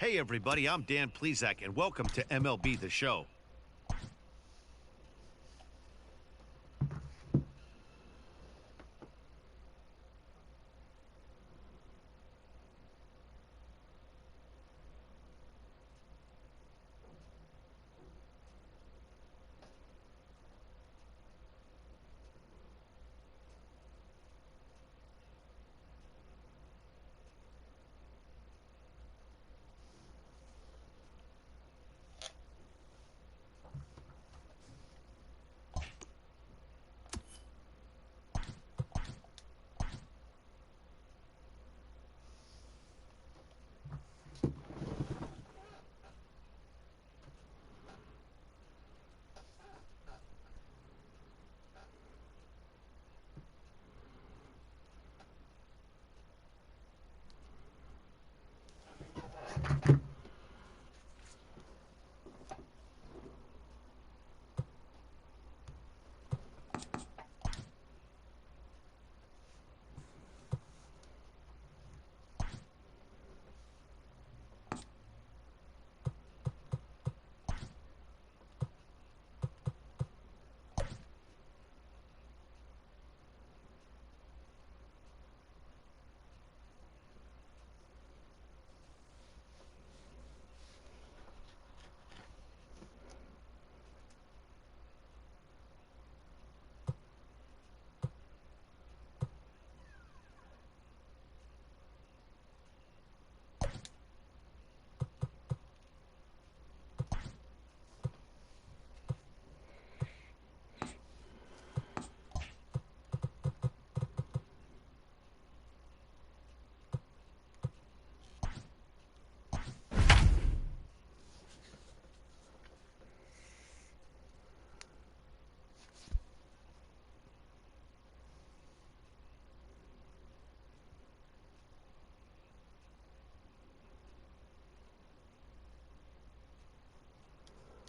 Hey everybody, I'm Dan Plesac, and welcome to MLB The Show.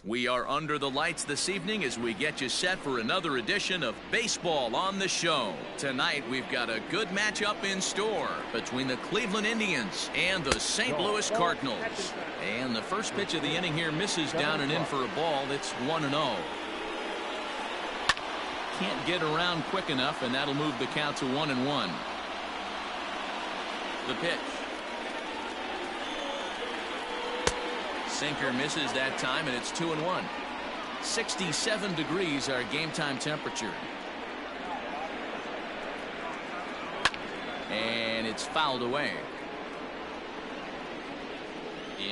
We are under the lights this evening as we get you set for another edition of Baseball on the Show. Tonight, we've got a good matchup in store between the Cleveland Indians and the St. Louis Cardinals. And the first pitch of the inning here misses down and in for a ball. It's 1-0. Can't get around quick enough, and that'll move the count to 1-1. The pitch. Sinker misses that time, and it's 2-1. 67 degrees our game time temperature. And it's fouled away.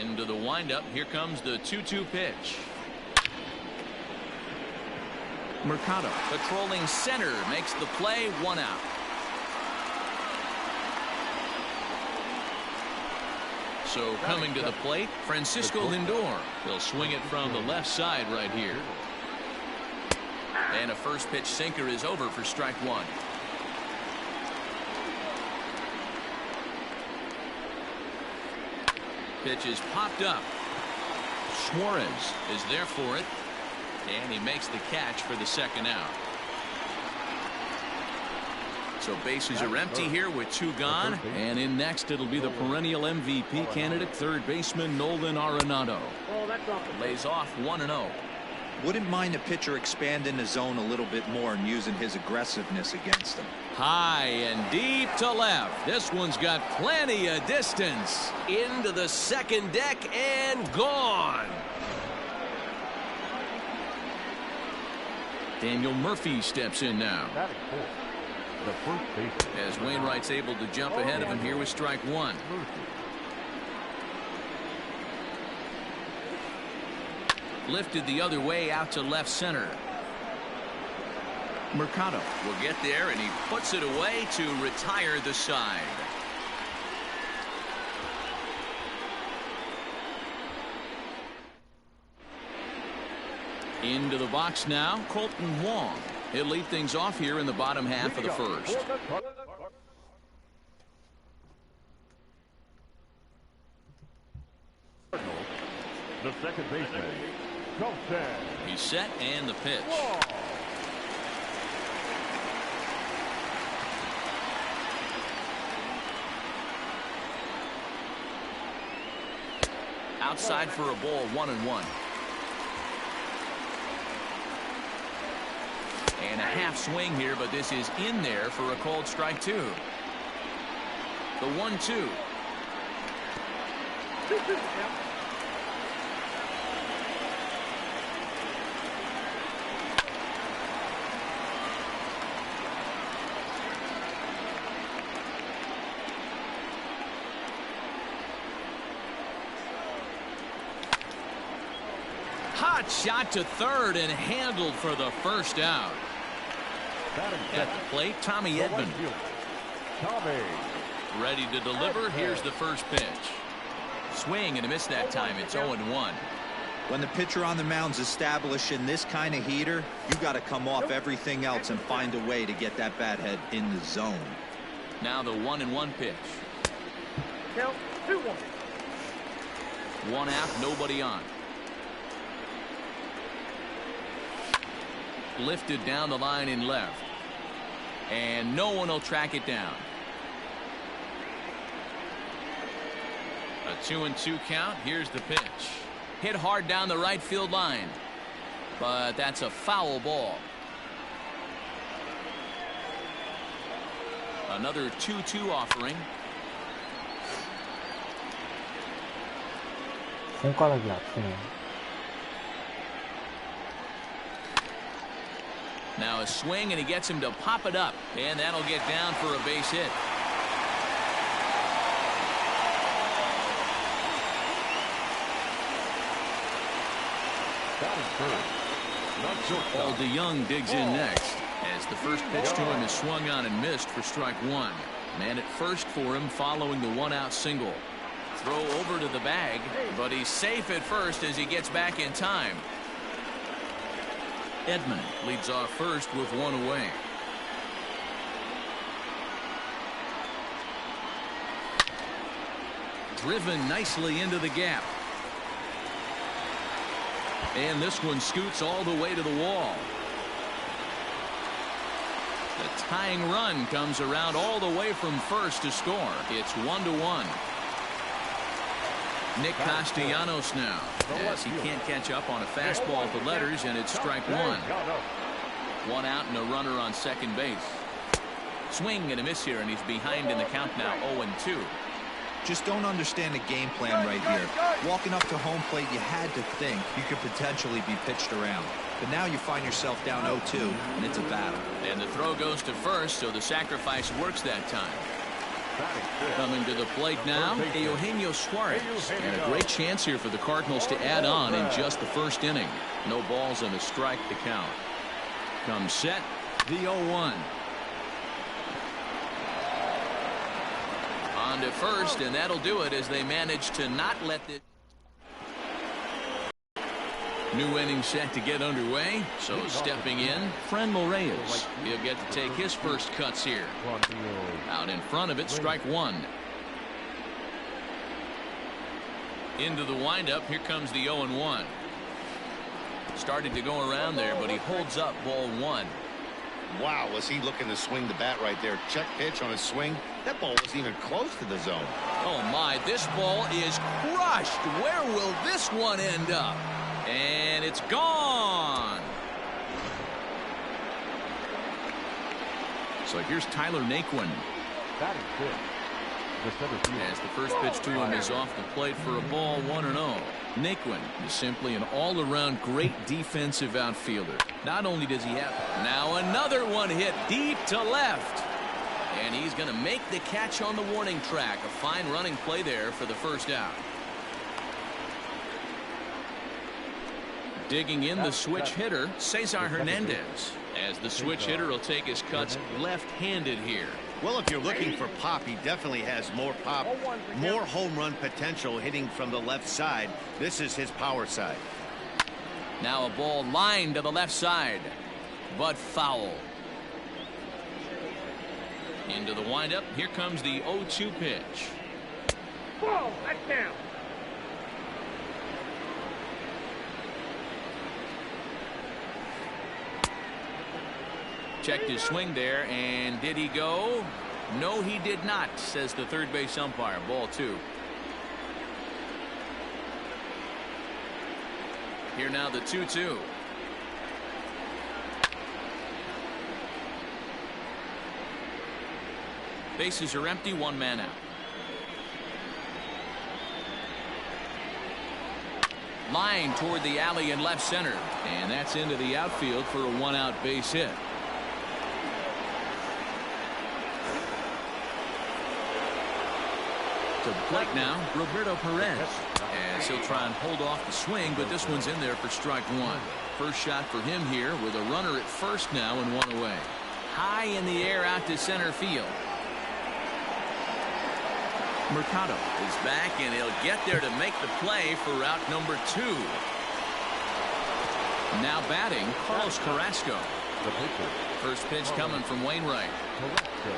Into the windup. Here comes the 2-2 pitch. Mercado patrolling center makes the play, 1 out. So coming to the plate, Francisco Lindor. He'll swing it from the left side right here. And a first pitch sinker is over for strike 1. Pitch is popped up. Suarez is there for it. And he makes the catch for the second out. So bases are empty here with 2 gone. And in next, it'll be the perennial MVP candidate, third baseman Nolan Arenado. Lays off 1-0. Wouldn't mind the pitcher expanding the zone a little bit more and using his aggressiveness against him. High and deep to left. This one's got plenty of distance. Into the second deck and gone. Daniel Murphy steps in now. As Wainwright's able to jump ahead of him here with strike 1. Lifted the other way out to left center. Mercado will get there, and he puts it away to retire the side. Into the box now, Colton Wong. He'll lead things off here in the bottom half of the first. The second baseman, Colton. He's set, and the pitch. Outside for a ball, 1-1. And a half swing here, but this is in there for a called strike 2. The 1-2. Hot shot to third and handled for the first out. At the plate, Tommy Edman. Ready to deliver. Here's the first pitch. Swing and a miss that time. It's 0-1. When the pitcher on the mound's established in this kind of heater, you got to come off everything else and find a way to get that bat head in the zone. Now the 1-1 pitch. Count 2-1. 1 out, nobody on. Lifted down the line in left. And no one will track it down. A 2-2 count. Here's the pitch. Hit hard down the right field line. But that's a foul ball. Another 2-2 offering. 손가락이 아프네. Now a swing, and he gets him to pop it up, and that'll get down for a base hit. Paul DeYoung digs in next, as the first pitch to him is swung on and missed for strike 1. Man at first for him following the 1-out single. Throw over to the bag, but he's safe at first as he gets back in time. Edman leads off first with 1 away. Driven nicely into the gap. And this one scoots all the way to the wall. The tying run comes around all the way from first to score. It's 1-1. Nick Castellanos now, as he can't catch up on a fastball at the letters, and it's strike 1. 1 out and a runner on second base. Swing and a miss here, and he's behind in the count now, 0-2. Just don't understand the game plan right here. Walking up to home plate, you had to think you could potentially be pitched around. But now you find yourself down 0-2, and it's a battle. And the throw goes to first, so the sacrifice works that time. Coming to the plate now, Eugenio Suarez. And a great chance here for the Cardinals to add on in just the first inning. No balls and a strike to count. Comes set, the 0-1. On to first, and that'll do it as they manage to not let the new inning set to get underway. So stepping in, Franmil Reyes. He'll get to take his first cuts here. Out in front of it, strike 1. Into the windup, here comes the 0-1. Started to go around there, but he holds up ball 1. Wow, was he looking to swing the bat right there? Check pitch on his swing. That ball wasn't even close to the zone. Oh my, this ball is crushed. Where will this one end up? And it's gone. So here's Tyler Naquin. As the first pitch to him is off the plate for a ball, 1-0. Naquin is simply an all-around great defensive outfielder. Not only does he have now another one hit deep to left, and he's going to make the catch on the warning track. A fine running play there for the first out. Digging in the switch hitter, Cesar Hernandez, as the switch hitter will take his cuts left-handed here. Well, if you're looking for pop, he definitely has more pop, more home run potential hitting from the left side. This is his power side. Now a ball lined to the left side, but foul. Into the windup, here comes the 0-2 pitch. Ball, that's down. Checked his swing there, and did he go? No, he did not, says the third base umpire. Ball 2. Here now the 2-2. Bases are empty, one man out. Line toward the alley in left center. And that's into the outfield for a one-out base hit. To the plate now, Roberto Perez. As he'll try and hold off the swing, but this one's in there for strike one. First shot for him here with a runner at first now and one away. High in the air out to center field. Mercado is back, and he'll get there to make the play for route number 2. Now batting, Carlos Carrasco. The pitcher. First pitch coming from Wainwright. Carrasco.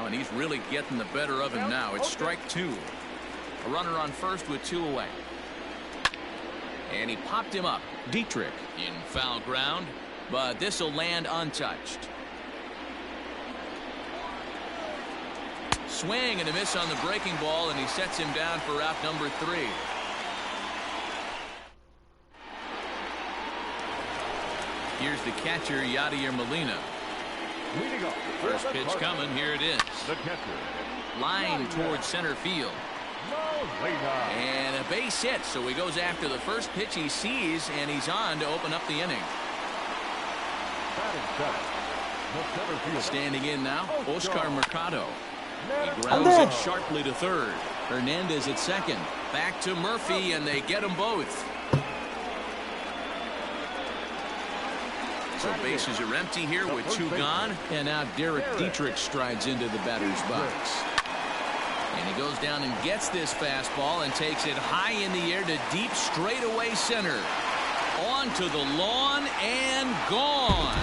Oh, and he's really getting the better of him now. It's strike 2. A runner on first with 2 away. And he popped him up. Dietrich in foul ground, but this will land untouched. Swing and a miss on the breaking ball, and he sets him down for out number 3. Here's the catcher, Yadier Molina. Leading off. First pitch coming. Here it is. The catcher. Line towards center field. Molina. And a base hit, so he goes after the first pitch he sees, and he's on to open up the inning. Batting seventh. The center field. Standing in now, Oscar Mercado. He grounds it sharply to third. Hernandez at second. Back to Murphy, and they get them both. So bases are empty here with 2 gone. And now Derek Dietrich strides into the batter's box. And he goes down and gets this fastball and takes it high in the air to deep straightaway center. On to the lawn and gone.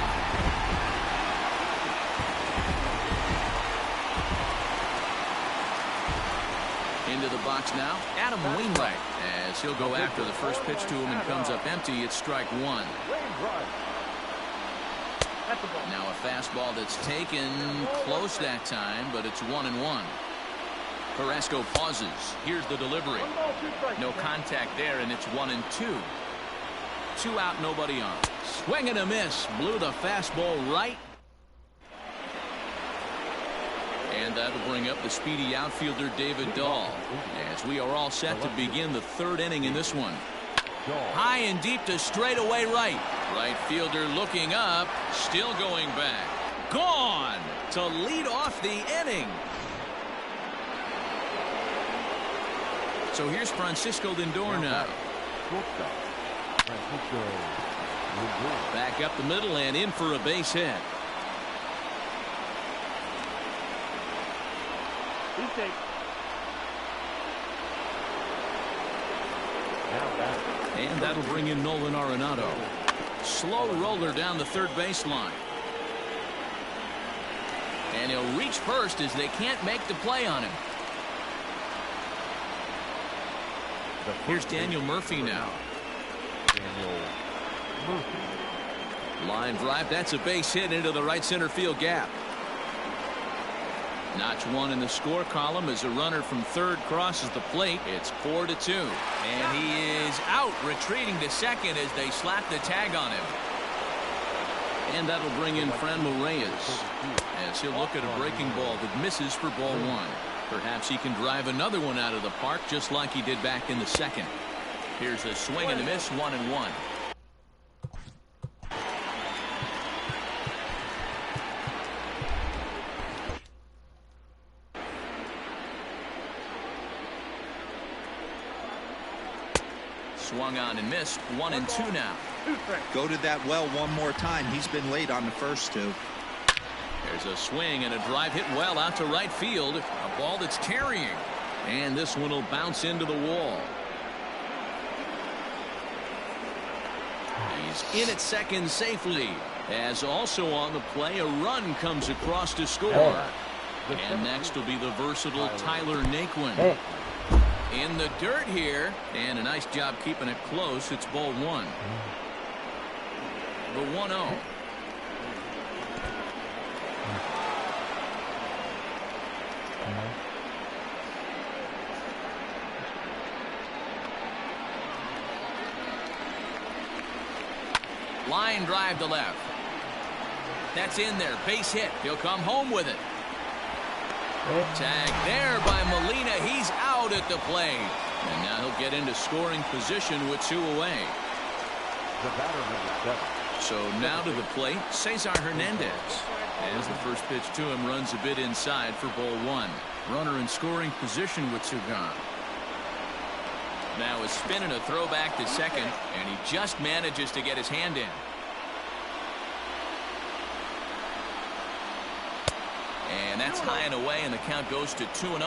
Into the box now, Adam Wainwright, as he'll go after the first pitch to him and comes up empty. It's strike 1. Now a fastball that's taken close that time, but it's 1-1. Carrasco pauses. Here's the delivery. No contact there, and it's 1-2. 2 out, nobody on. Swing and a miss. Blew the fastball right. And that'll bring up the speedy outfielder David Dahl, as we are all set to begin the 3rd inning in this one. High and deep to straightaway right. Right fielder looking up, still going back. Gone to lead off the inning. So here's Francisco Lindor now. Back up the middle and in for a base hit. And that'll bring in Nolan Arenado. Slow roller down the third baseline. And he'll reach first as they can't make the play on him. Here's Daniel Murphy now. Line drive. That's a base hit into the right center field gap. Notch 1 in the score column as a runner from third crosses the plate. It's 4-2. And he is out, retreating to second as they slap the tag on him. And that'll bring in Franmil Reyes, as he'll look at a breaking ball that misses for ball 1. Perhaps he can drive another one out of the park just like he did back in the second. Here's a swing and a miss, 1-1. Swung on and missed. 1-2 now. Go to that well one more time. He's been late on the first 2. There's a swing and a drive hit well out to right field. A ball that's carrying. And this one will bounce into the wall. He's in at second safely. As also on the play, a run comes across to score. And next will be the versatile Tyler Naquin. In the dirt here, and a nice job keeping it close. It's ball 1. The 1-0. Line drive to left. That's in there. Base hit. He'll come home with it. Tag there by Molina. He's out at the plate. And now he'll get into scoring position with 2 away. The batter, number 7. So now to the plate, Cesar Hernandez. As the first pitch to him runs a bit inside for ball 1. Runner in scoring position with 2 gone. Now a spin and a throwback to second, and he just manages to get his hand in. And that's high and away, and the count goes to 2-0.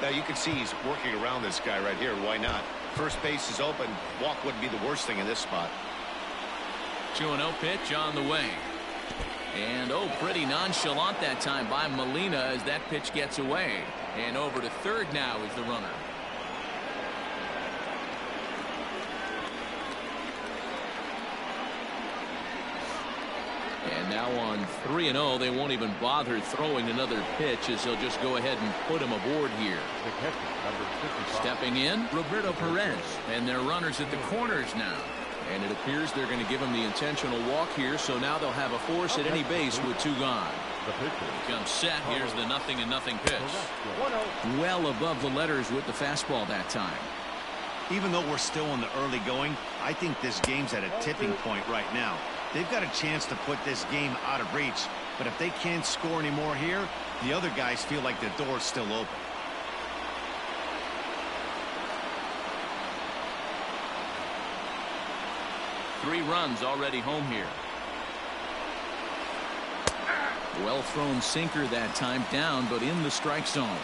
Now you can see he's working around this guy right here. Why not? First base is open. Walk wouldn't be the worst thing in this spot. 2-0 pitch on the way. And pretty nonchalant that time by Molina as that pitch gets away. And over to third now is the runner. And now on 3-0, they won't even bother throwing another pitch as they'll just go ahead and put him aboard here. The catcher, number 55. Stepping in, Roberto Perez. And their runners at the corners now. And it appears they're going to give him the intentional walk here, so now they'll have a force at any base with 2 gone. The pitcher. Comes set. Here's the 0-0 pitch. Well above the letters with the fastball that time. Even though we're still in the early going, I think this game's at a tipping point right now. They've got a chance to put this game out of reach, but if they can't score any more here, the other guys feel like the door's still open. Three runs already home here. Well thrown sinker that time, down but in the strike zone.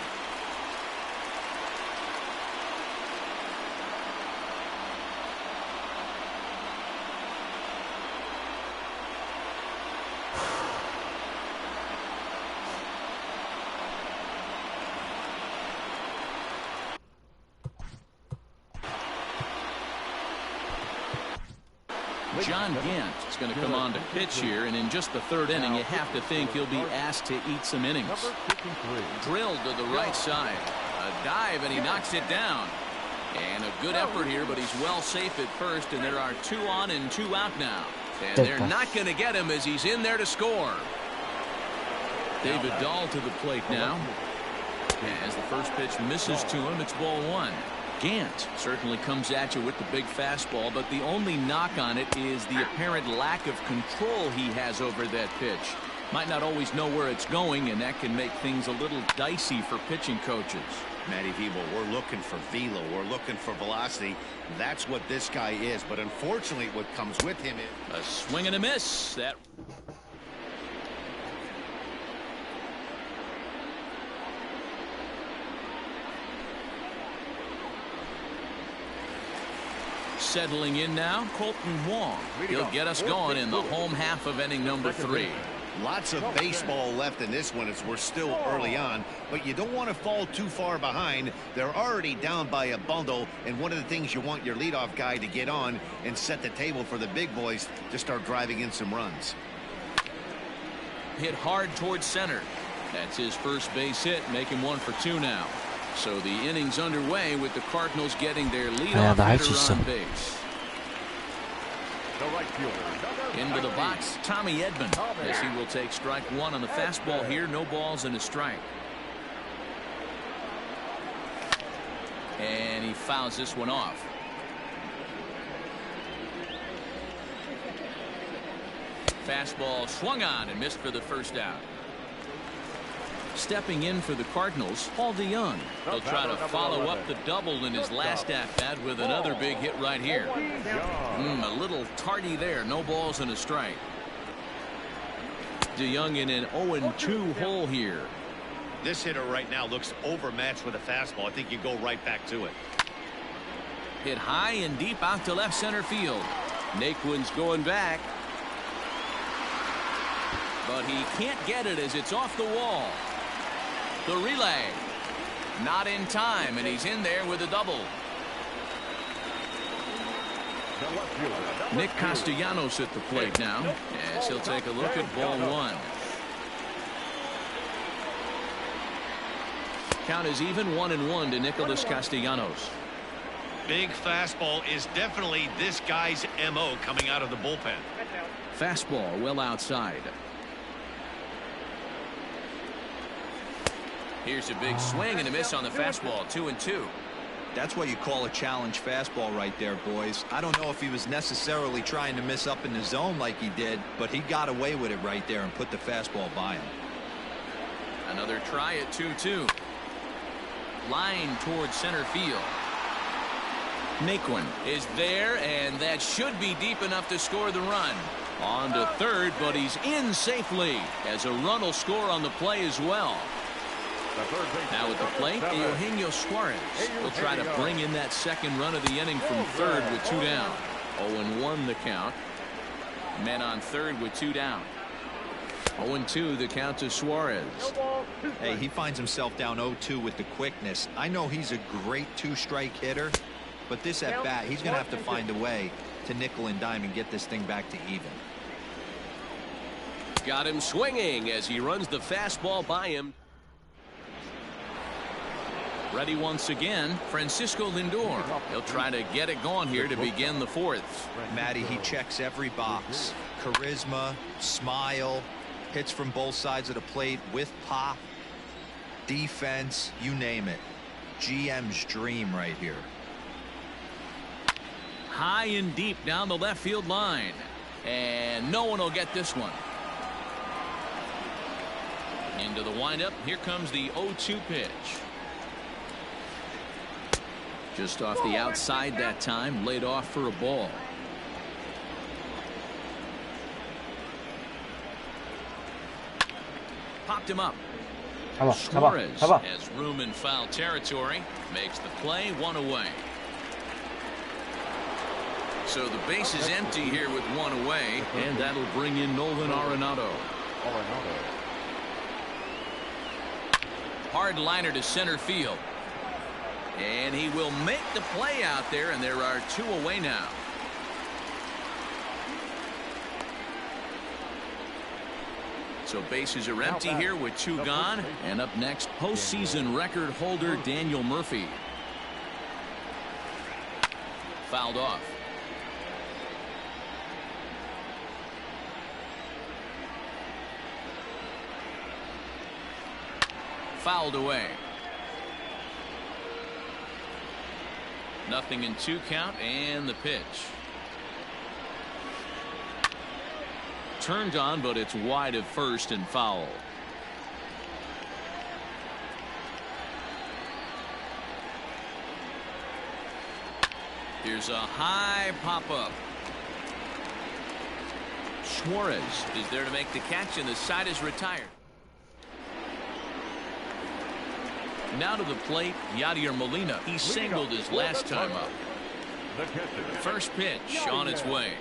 John Gant is going to come on to pitch here, and in just the third inning, you have to think he'll be asked to eat some innings. Drilled to the right side. A dive, and he knocks it down. And a good effort here, but he's well safe at first, and there are 2 on and 2 out now. And they're not going to get him as he's in there to score. David Dahl to the plate now. As the first pitch misses to him, it's ball 1. Gant certainly comes at you with the big fastball, but the only knock on it is the apparent lack of control he has over that pitch. Might not always know where it's going, and that can make things a little dicey for pitching coaches. Matty Vibo, we're looking for velo. We're looking for velocity. That's what this guy is, but unfortunately what comes with him is a swing and a miss. That settling in now, Colton Wong. He'll get us going in the home half of inning number 3. Lots of baseball left in this one as we're still early on, but you don't want to fall too far behind. They're already down by a bundle, and one of the things you want your leadoff guy to get on and set the table for the big boys to start driving in some runs. Hit hard towards center. That's his first base hit, making 1 for 2 now. So the inning's underway with the Cardinals getting their leadoff hitter on base. The right fielder. Into the box, Tommy Edman, as he will take strike 1 on the fastball here. No balls and a strike. And he fouls this one off. Fastball swung on and missed for the first out. Stepping in for the Cardinals, Paul DeJong. He'll try to follow up the double in his last at-bat with another big hit right here. A little tardy there. No balls and a strike. DeJong in an 0-2 hole here. This hitter right now looks overmatched with a fastball. I think you go right back to it. Hit high and deep out to left center field. Naquin's going back. But he can't get it as it's off the wall. The relay. Not in time, and he's in there with a double. Nick Castellanos at the plate now, as he'll take a look at ball 1. Count is even 1-1 to Nicholas Castellanos. Big fastball is definitely this guy's MO coming out of the bullpen. Fastball well outside. Here's a big swing and a miss on the fastball. 2-2. That's what you call a challenge fastball right there, boys. I don't know if he was necessarily trying to miss up in the zone like he did, but he got away with it right there and put the fastball by him. Another try at 2-2. Line towards center field. Naquin is there, and that should be deep enough to score the run. On to third, but he's in safely as a run will score on the play as well. Now at the plate, Eugenio Suarez will try to bring in that second run of the inning from third with 2 down. 0-1 the count. Men on third with 2 down. 0-2 the count to Suarez. Hey, he finds himself down 0-2 with the quickness. I know he's a great 2-strike hitter, but this at bat, he's going to have to find a way to nickel and dime and get this thing back to even. Got him swinging as he runs the fastball by him. Ready once again, Francisco Lindor. He'll try to get it going here to begin the fourth. Matty, he checks every box. Charisma, smile, hits from both sides of the plate with pop, defense, you name it. GM's dream right here. High and deep down the left field line. And no one will get this one. Into the windup. Here comes the 0-2 pitch. Just off the outside that time, laid off for a ball. Popped him up. Suarez has room in foul territory. Makes the play, 1 away. So the base is empty here with 1 away, and that'll bring in Nolan Arenado. Hard liner to center field. And he will make the play out there, and there are 2 away now. So bases are empty here with 2 gone. And up next, postseason record holder Daniel Murphy. Fouled off. Fouled away. Nothing in 2 count, and the pitch. Turned on, but it's wide of first and foul. Here's a high pop-up. Suarez is there to make the catch, and the side is retired. Now to the plate, Yadier Molina. He singled his last time up. First pitch on its way.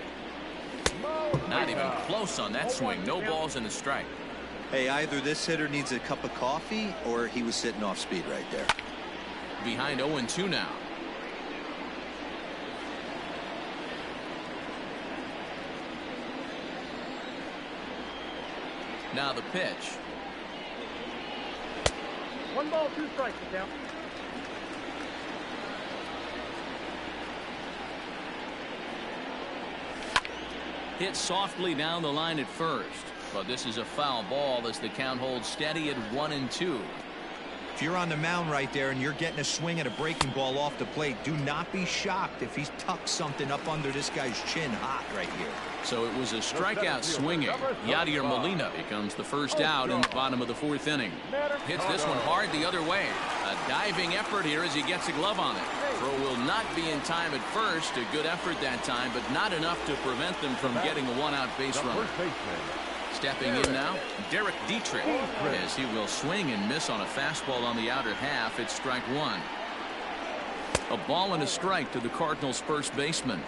Not even close on that swing. No balls and a strike. Hey, either this hitter needs a cup of coffee or he was sitting off speed right there. Behind 0-2 now. Now the pitch. 1 ball, 2 strikes, down. Hit softly down the line at first, but this is a foul ball as the count holds steady at 1-2. If you're on the mound right there and you're getting a swing at a breaking ball off the plate, do not be shocked if he's tucked something up under this guy's chin hot right here. So it was a strikeout swinging. Yadier Molina becomes the first out in the bottom of the 4th inning. Hits this one hard the other way. A diving effort here as he gets a glove on it. Throw will not be in time at first. A good effort that time, but not enough to prevent them from getting a 1-out base runner. Stepping in now, Derek Dietrich, as he will swing and miss on a fastball on the outer half. It's strike 1. A ball and a strike to the Cardinals' first baseman.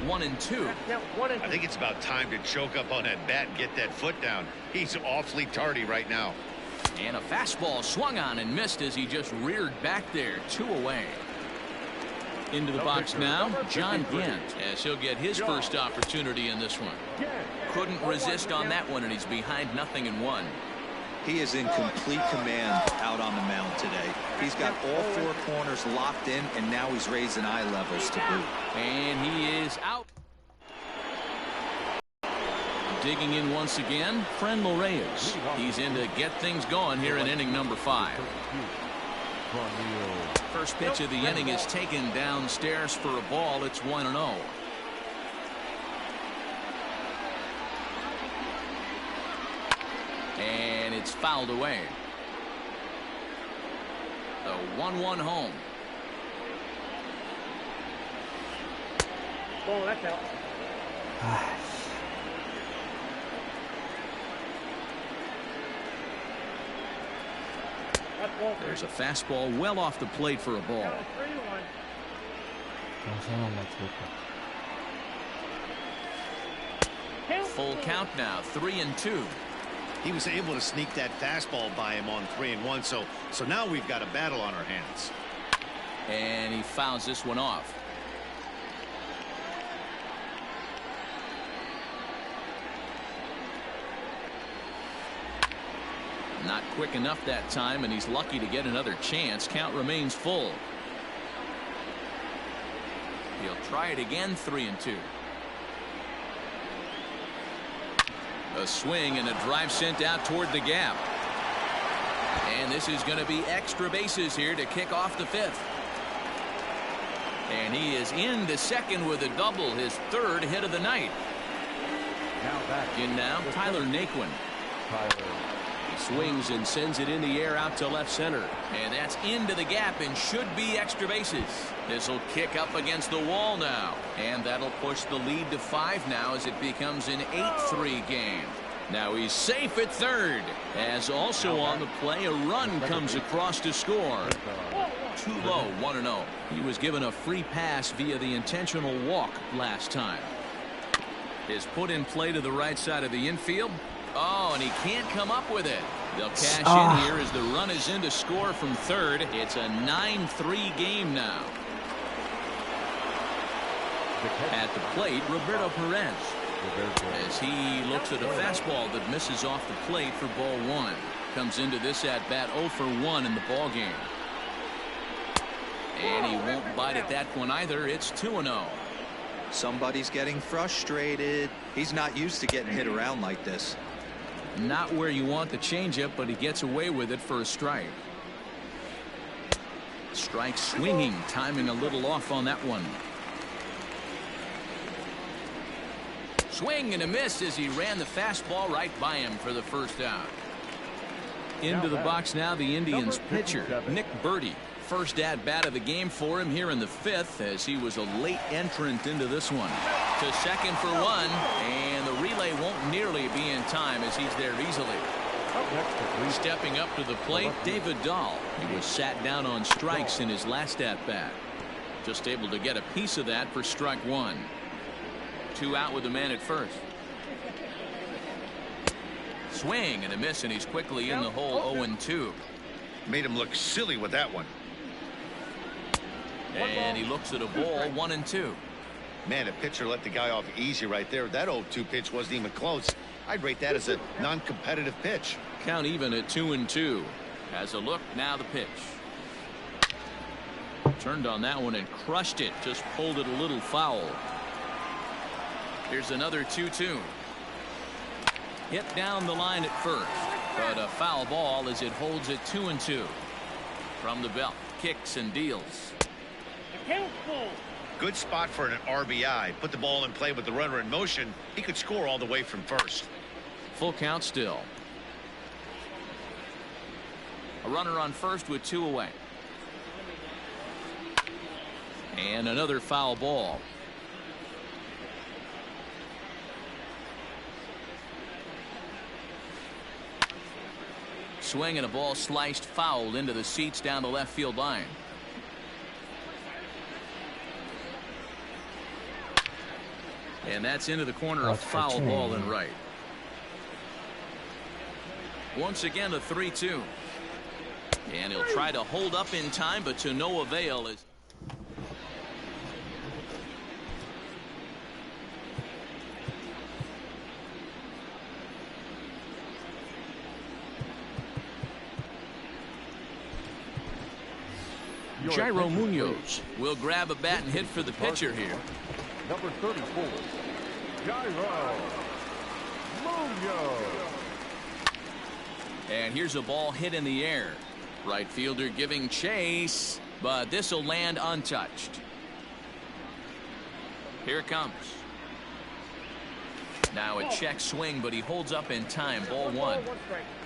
One and two. I think it's about time to choke up on that bat and get that foot down. He's awfully tardy right now. And a fastball swung on and missed as he just reared back there. 2 away. Into the box now, John Gant, as he'll get his first opportunity in this one. Couldn't resist on that one, and he's behind 0-1. He is in complete command out on the mound today. He's got all 4 corners locked in, and now he's raising eye levels to boot. And he is out. Digging in once again, Franmil Reyes. He's in to get things going here in inning number 5. First pitch of the inning is taken downstairs for a ball. It's 1-0. And it's fouled away. The 1-1 home. Oh, that's out. There's a fastball well off the plate for a ball. Full count now, 3-2. He was able to sneak that fastball by him on 3-1, so now we've got a battle on our hands. And he fouls this one off. Not quick enough that time, and he's lucky to get another chance. Count remains full. He'll try it again, 3-2. A swing and a drive sent out toward the gap. And this is going to be extra bases here to kick off the 5th. And he is into second with a double, his 3rd hit of the night. In now, Tyler Naquin. Swings and sends it in the air out to left center. And that's into the gap and should be extra bases. This will kick up against the wall now. And that'll push the lead to 5 now as it becomes an 8-3 game. Now he's safe at 3rd. As also on the play, a run comes across to score. Too low, 1-0. He was given a free pass via the intentional walk last time. Is put in play to the right side of the infield. Oh, and he can't come up with it. They'll cash in here as the run is in to score from 3rd. It's a 9-3 game now. At the plate, Roberto Perez. As he looks at a fastball that misses off the plate for ball 1. Comes into this at bat 0 for 1 in the ball game. And he won't bite at that one either. It's 2-0. Somebody's getting frustrated. He's not used to getting hit around like this. Not where you want the changeup, but he gets away with it for a strike. Strike swinging, timing a little off on that one. Swing and a miss as he ran the fastball right by him for the first out. Into the box now, the Indians pitcher, Nick Burdi. First at bat of the game for him here in the 5th, as he was a late entrant into this one. To second for 1, and the relay won't nearly be in time as he's there easily. Stepping up to the plate, David Dahl. He was sat down on strikes in his last at bat. Just able to get a piece of that for strike 1. 2 out with the man at first. Swing and a miss, and he's quickly in the hole. 0-2. Made him look silly with that one. And he looks at a ball. 1-2. Man, a pitcher let the guy off easy right there. That 0-2 pitch wasn't even close. I'd rate that as a non-competitive pitch. Count even at 2-2. As a look, now the pitch. Turned on that one and crushed it. Just pulled it a little foul. Here's another 2-2. Hit down the line at first, but a foul ball as it holds it 2-2. From the belt, kicks and deals. Good spot for an RBI. Put the ball in play with the runner in motion. He could score all the way from first. Full count still. A runner on first with 2 away. And another foul ball. Swing and a ball sliced foul into the seats down the left field line. And that's into the corner, a foul ball and right. Once again, a 3-2. And he'll try to hold up in time, but to no avail. As Jairo Munoz will grab a bat and hit for the pitcher here. Number 34, Jairo Munoz. And here's a ball hit in the air. Right fielder giving chase, but this will land untouched. Here it comes. Now a check swing, but he holds up in time. Ball one.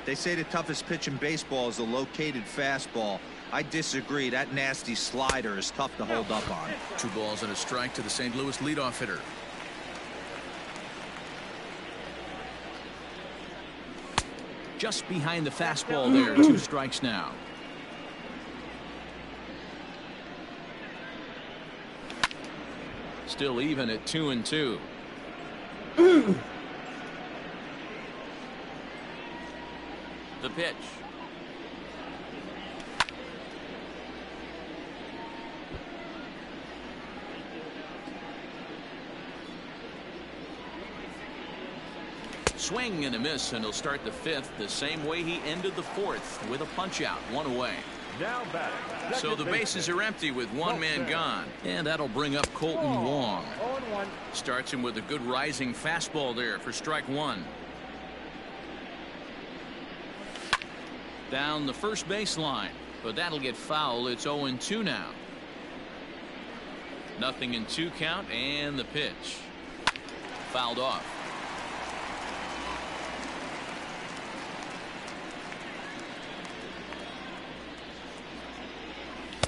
They say the toughest pitch in baseball is a located fastball. I disagree. That nasty slider is tough to hold up on. 2 balls and a strike to the St. Louis leadoff hitter. Just behind the fastball there. 2 strikes now. Still even at 2-2. The pitch. Swing and a miss, and he'll start the 5th the same way he ended the 4th, with a punch out, 1 away. Now back. So the bases are empty with 1 man gone, and that'll bring up Colton Wong. Starts him with a good rising fastball there for strike 1. Down the first baseline, but that'll get foul. It's 0-2 now. 0-2 count, and the pitch fouled off.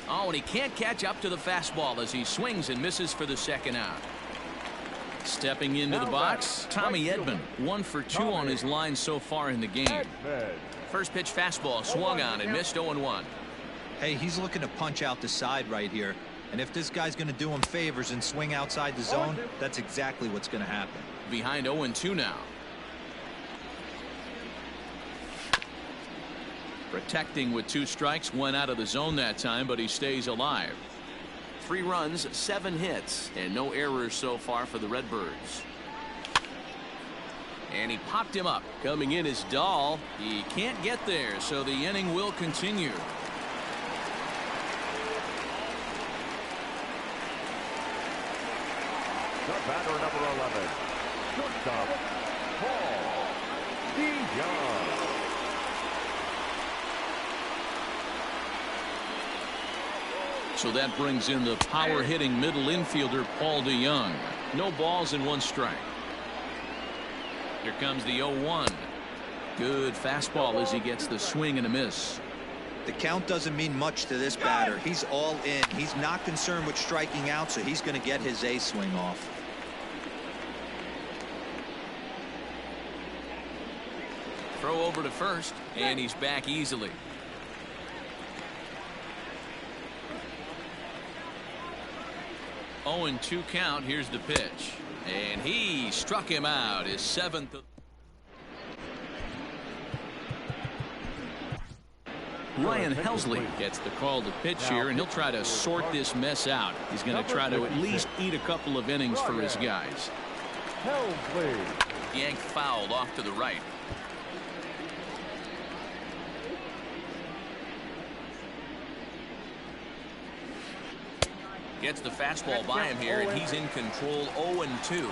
Oh, and he can't catch up to the fastball as he swings and misses for the 2nd out. Stepping into the box, Tommy Edman, 1 for 2 on his line so far in the game. First pitch fastball swung on and missed. 0-1. Hey, he's looking to punch out the side right here. And if this guy's going to do him favors and swing outside the zone, that's exactly what's going to happen. Behind 0-2 now. Protecting with 2 strikes, went out of the zone that time, but he stays alive. 3 runs, 7 hits, and no errors so far for the Redbirds. And he popped him up. Coming in is Dahl. He can't get there, so the inning will continue. The batter, number 11, shortstop, Paul DeJong. So that brings in the power-hitting middle infielder, Paul DeJong. No balls and 1 strike. Here comes the 0-1. Good fastball as he gets the swing and a miss. The count doesn't mean much to this batter. He's all in. He's not concerned with striking out, so he's going to get his A swing off. Throw over to first, and he's back easily. Oh, and 2 count. Here's the pitch, and he struck him out. His 7th. Ryan Helsley gets the call to pitch here, and he'll try to sort this mess out. He's going to try to at least eat a couple of innings for his guys. Helsley. Yanked fouled off to the right. Gets the fastball by him here, and he's in control. 0-2.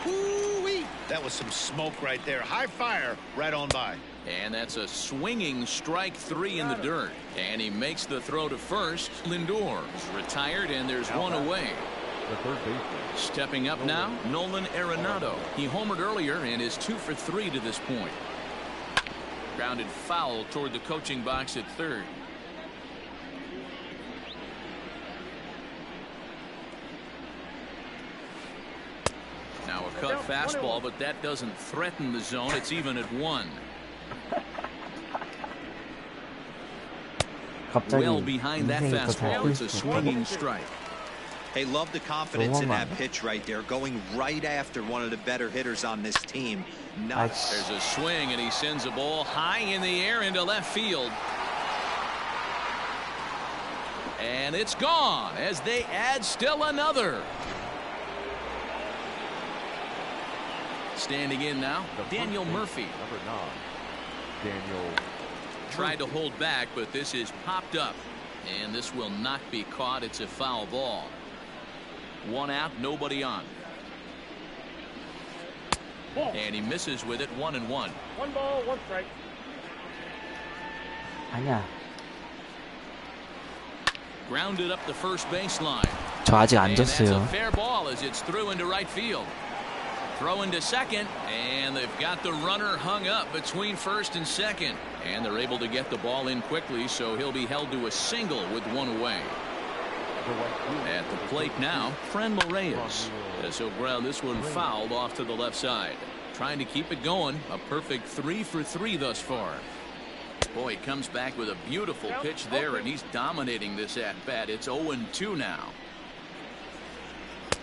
Woo-wee. That was some smoke right there. High fire right on by. And that's a swinging strike 3 in the dirt. And he makes the throw to first. Lindor is retired, and there's 1 away. The third baseman. Stepping up now, Nolan Arenado. He homered earlier and is 2 for 3 to this point. Grounded foul toward the coaching box at third. Now a cut fastball, but that doesn't threaten the zone. It's even at 1. Well behind that fastball. It's a swinging strike. Hey, love the confidence in that pitch right there, going right after one of the better hitters on this team. There's a swing, and he sends a ball high in the air into left field. And it's gone as they add still another. Standing in now, Daniel Murphy. Number 9, Daniel. Tried to hold back, but this is popped up. And this will not be caught. It's a foul ball. 1 out, nobody on. And he misses with it. 1-1. 1 ball, 1 strike. 아니야. Grounded up the first baseline. 저 아직 안 And that's a 졌어요. fair ball as it's through into right field. Throw into second, and they've got the runner hung up between first and second. And they're able to get the ball in quickly, so he'll be held to a single with 1 away. At the plate now, Franmil Reyes, as he'll ground this one fouled off to the left side. Trying to keep it going. A perfect 3 for 3 thus far. Boy, he comes back with a beautiful pitch there, and he's dominating this at-bat. It's 0-2 now.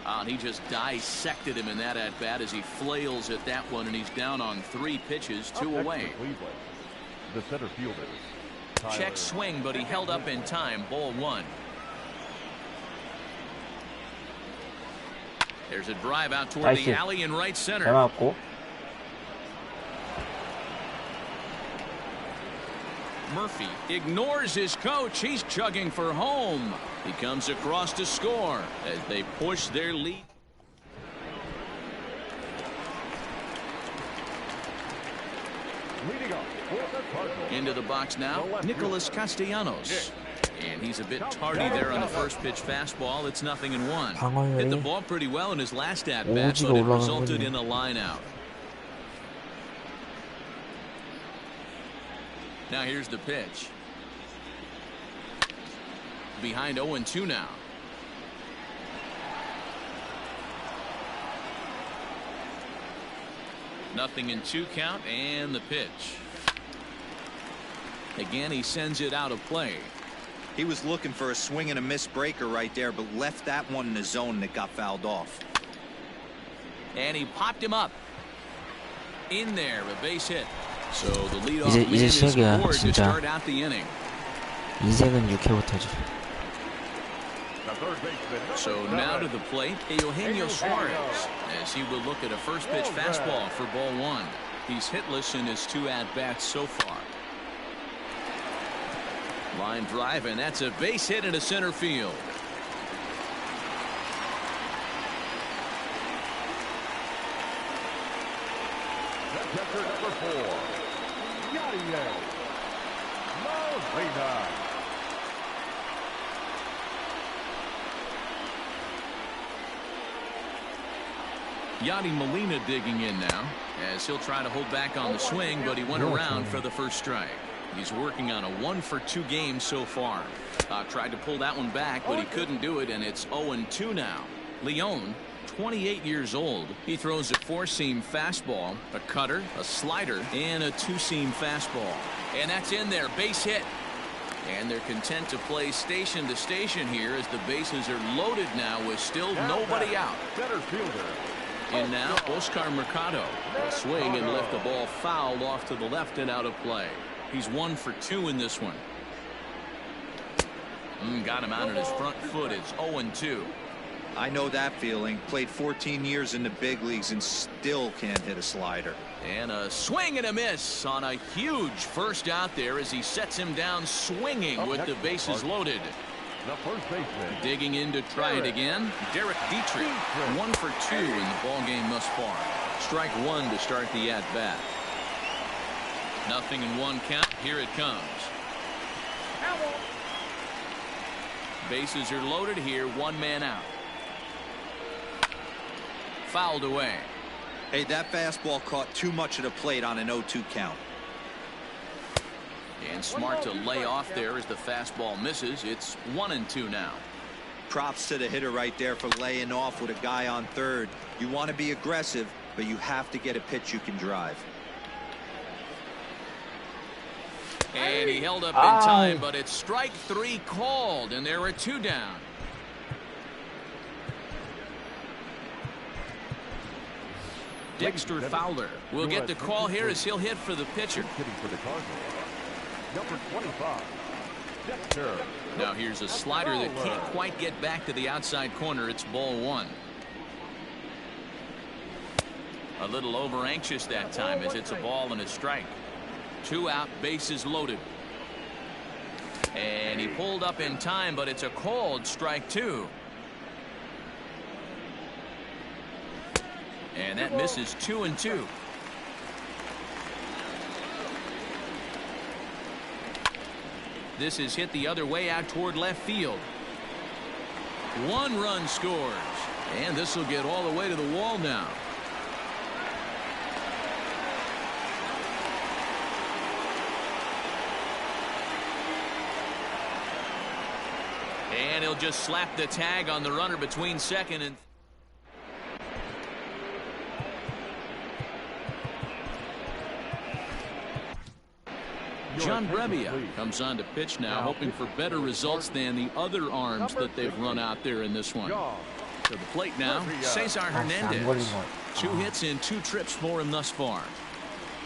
And he just dissected him in that at-bat as he flails at that one, and he's down on 3 pitches, 2 away. The center fielder. Check swing, but he held up in time. Ball 1. There's a drive out toward the alley in right 잘 center. 맞고. Murphy ignores his coach. He's chugging for home. He comes across to score as they push their lead. Leading up for the Cardinals. Into the box now, Nicholas Castellanos. And he's a bit tardy there on the first pitch fastball. It's 0-1. Hit the ball pretty well in his last at-bat, but it resulted in a line out. Now here's the pitch. Behind 0-2 now. Nothing in 2 count, and the pitch. Again, he sends it out of play. He was looking for a swing and a miss breaker right there, but left that one in the zone that got fouled off. And he popped him up. In there, a base hit. So the leadoff 이제 man is 시작이야, aboard to 진짜. start out the inning. 인생은 6회부터지. The third baseman. So now to the plate, Eugenio Suarez, as he will look at a first pitch fastball for ball 1. He's hitless in his 2 at-bats so far. Line drive, and that's a base hit into center field. The catcher number 4. Yadier Molina. Yadi Molina digging in now as he'll try to hold back on the swing, but he went around for the first strike. He's working on a 1-for-2 game so far. Tried to pull that one back, but he couldn't do it, and it's 0-2 now. Leon, 28 years old. He throws a 4-seam fastball, a cutter, a slider, and a 2-seam fastball. And that's in there. Base hit. And they're content to play station to station here as the bases are loaded now with still nobody out. Center fielder. In now, Oscar Mercado. A swing and left the ball fouled off to the left and out of play. He's 1 for 2 in this one. Got him out on his front foot. It's 0-2. I know that feeling. Played 14 years in the big leagues and still can't hit a slider. And a swing and a miss on a huge first out there as he sets him down swinging with the bases loaded. The first baseman. Digging in to try it again. Derek Dietrich, 1 for 2 in the ball game thus far. Strike 1 to start the at bat. Nothing in 1 count. Here it comes. Bases are loaded here. 1 man out. Fouled away. Hey, that fastball caught too much of the plate on an 0-2 count. And smart to lay off there as the fastball misses. It's 1-2 now. Props to the hitter right there for laying off with a guy on third. You want to be aggressive, but you have to get a pitch you can drive. And he held up in time, but it's strike 3 called, and there are 2 down. Dexter Fowler will get the call here as he'll hit for the pitcher. Hitting for the Cardinals. Number 25, Dexter. Now here's a slider that can't quite get back to the outside corner. It's ball one. A little over anxious that time as it's a ball and a strike. 2 out, bases loaded. And he pulled up in time, but it's a called strike 2. And that misses 2-2. This is hit the other way out toward left field. 1 run scores. And this will get all the way to the wall now. And he'll just slap the tag on the runner between second and John Brebbia comes on to pitch now, hoping for better results than the other arms that they've run out there in this one. To the plate now, Cesar Hernandez. 2 hits and 2 trips for him thus far.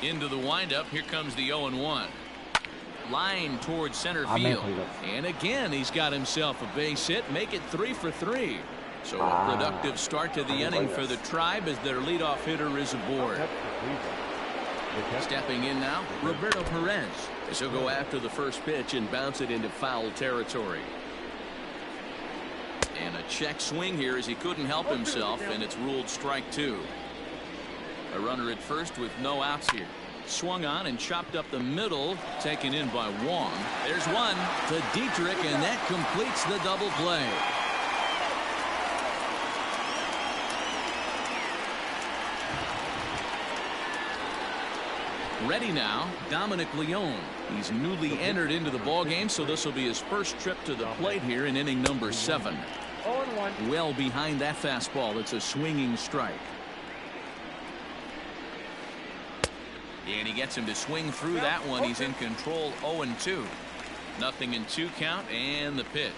Into the windup, here comes the 0-1. Line towards center field. And again, he's got himself a base hit, make it 3 for 3. So a productive start to the inning for the Tribe as their leadoff hitter is aboard. Stepping in now, Roberto Perez. As he'll go after the first pitch and bounce it into foul territory. And a check swing here as he couldn't help himself, and it's ruled strike 2. A runner at first with no outs here. Swung on and chopped up the middle, taken in by Wong. There's one to Dietrich, and that completes the double play. Ready now, Dominic Leone. He's newly entered into the ballgame, so this will be his first trip to the plate here in inning number 7. 0-1. Well behind that fastball. It's a swinging strike. And he gets him to swing through that one. He's in control. 0-2. Nothing in 2 count, and the pitch.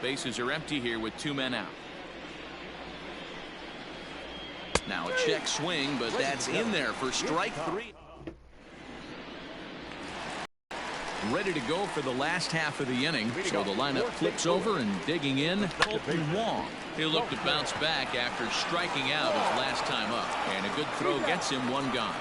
Bases are empty here with 2 men out. Now a check swing, but that's in there for strike 3. Ready to go for the last half of the inning. So the lineup flips over, and digging in, Colton Wong. He'll look to bounce back after striking out his last time up. And a good throw gets him 1 gone.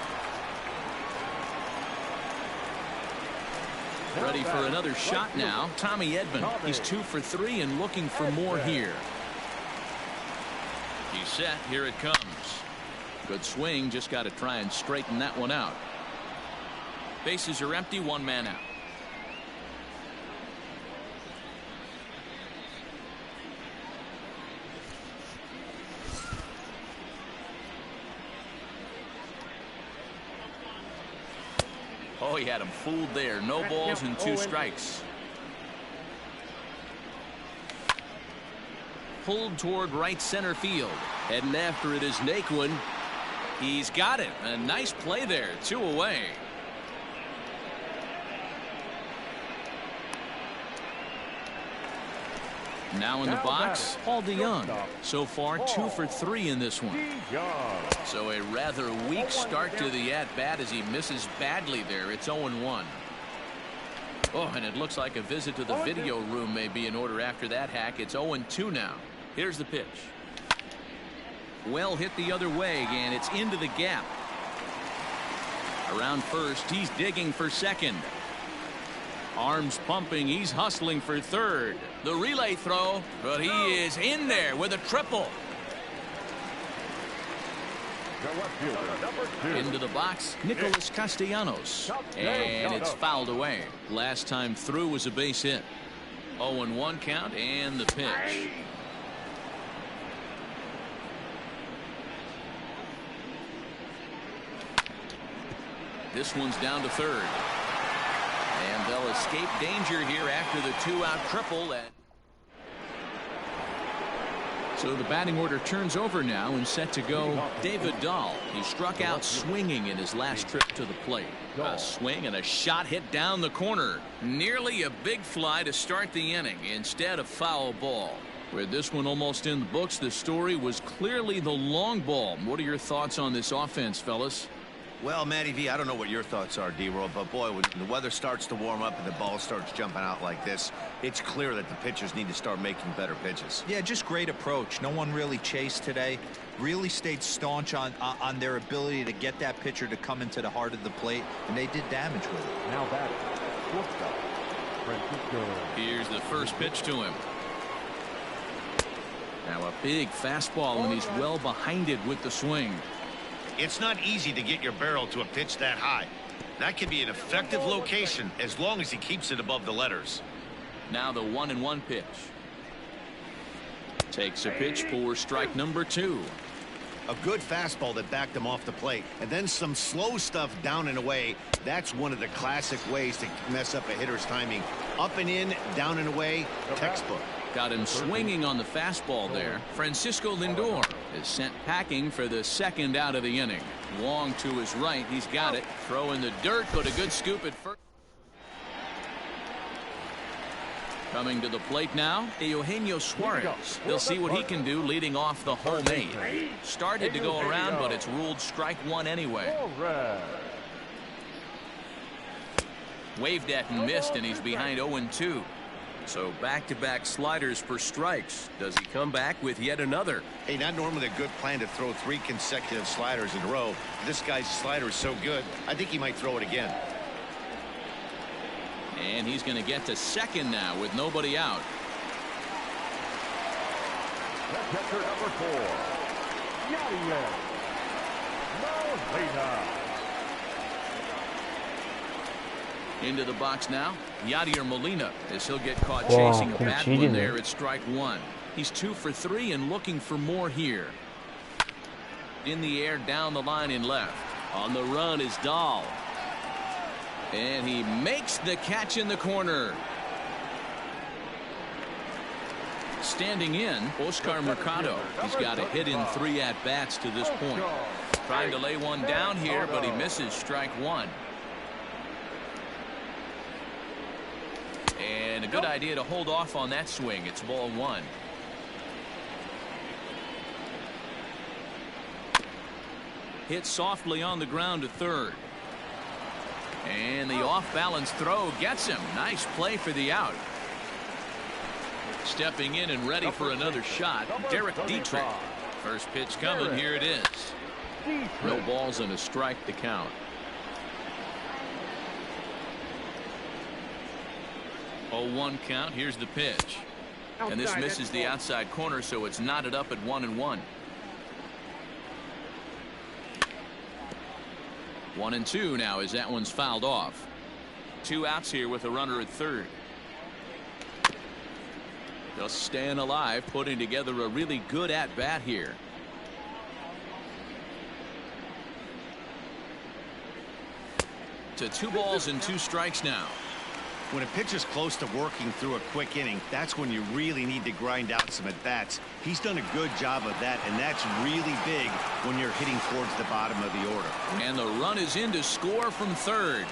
Ready for another shot now, Tommy Edman. He's 2 for 3 and looking for more here. He's set. Here it comes. Good swing. Just got to try and straighten that one out. Bases are empty. 1 man out. Oh, he had him fooled there. No balls and 2 strikes. Pulled toward right center field. Heading after it is Naquin. He's got it. A nice play there. 2 away. Now in the box, Paul DeYoung. So far 2 for 3 in this one. So a rather weak start to the at-bat as he misses badly there. It's 0-1. Oh, and it looks like a visit to the video room may be in order after that hack. It's 0-2 now. Here's the pitch. Well hit the other way, and it's into the gap. Around first, he's digging for second. Arms pumping, he's hustling for third. The relay throw, but he is in there with a triple. Into the box, Nicholas Castellanos. And it's fouled away. Last time through was a base hit. 0-1 count, and the pitch. This one's down to third. And they'll escape danger here after the 2-out triple. So the batting order turns over now and set to go David Dahl. He struck out swinging in his last trip to the plate. A swing and a shot hit down the corner. Nearly a big fly to start the inning. Instead, a foul ball. With this one almost in the books, the story was clearly the long ball. What are your thoughts on this offense, fellas? Well, Matty V, I don't know what your thoughts are, D-Roll, but boy, when the weather starts to warm up and the ball starts jumping out like this, it's clear that the pitchers need to start making better pitches. Yeah, just great approach. No one really chased today. Really stayed staunch on their ability to get that pitcher to come into the heart of the plate, and they did damage with it. Now batting, shortstop, Francisco. Here's the first pitch to him. Now a big fastball, and he's well behind it with the swing. It's not easy to get your barrel to a pitch that high. That can be an effective location as long as he keeps it above the letters. Now the 1-1 pitch. Takes a pitch for strike number 2. A good fastball that backed him off the plate, and then some slow stuff down and away. That's one of the classic ways to mess up a hitter's timing. Up and in, down and away, textbook. Got him swinging on the fastball there. Francisco Lindor is sent packing for the second out of the inning. Long to his right. He's got it. Throw in the dirt, but a good scoop at first. Coming to the plate now, Eugenio Suarez. They'll see what he can do leading off the home 8. Started to go around, but it's ruled strike 1 anyway. Waved at and missed, and he's behind 0-2. So back-to-back sliders for strikes. Does he come back with yet another? Hey, not normally a good plan to throw 3 consecutive sliders in a row. This guy's slider is so good, I think he might throw it again. And he's going to get to second now with nobody out. Catcher number 4, Yadier Molina. Into the box now, Yadier Molina, as he'll get caught Wow, chasing a bad one cheating there at strike 1. He's 2 for 3 and looking for more here. In the air, down the line in left. On the run is Dahl. And he makes the catch in the corner. Standing in, Oscar Mercado. He's got a hit in 3 at-bats to this point. Trying to lay one down here, but he misses strike 1. And a good idea to hold off on that swing. It's ball 1. Hit softly on the ground to third. And the off-balance throw gets him. Nice play for the out. Stepping in and ready for another shot, Derek Dietrich. First pitch coming. Here it is. No balls and a strike to count. 0-1 count. Here's the pitch. And this misses the outside corner, so it's knotted up at 1-1. 1-2 now as that one's fouled off. 2 outs here with a runner at third. Just staying alive, putting together a really good at-bat here. To 2 balls and 2 strikes now. When a pitcher's close to working through a quick inning, that's when you really need to grind out some at-bats. He's done a good job of that, and that's really big when you're hitting towards the bottom of the order. And the run is in to score from third.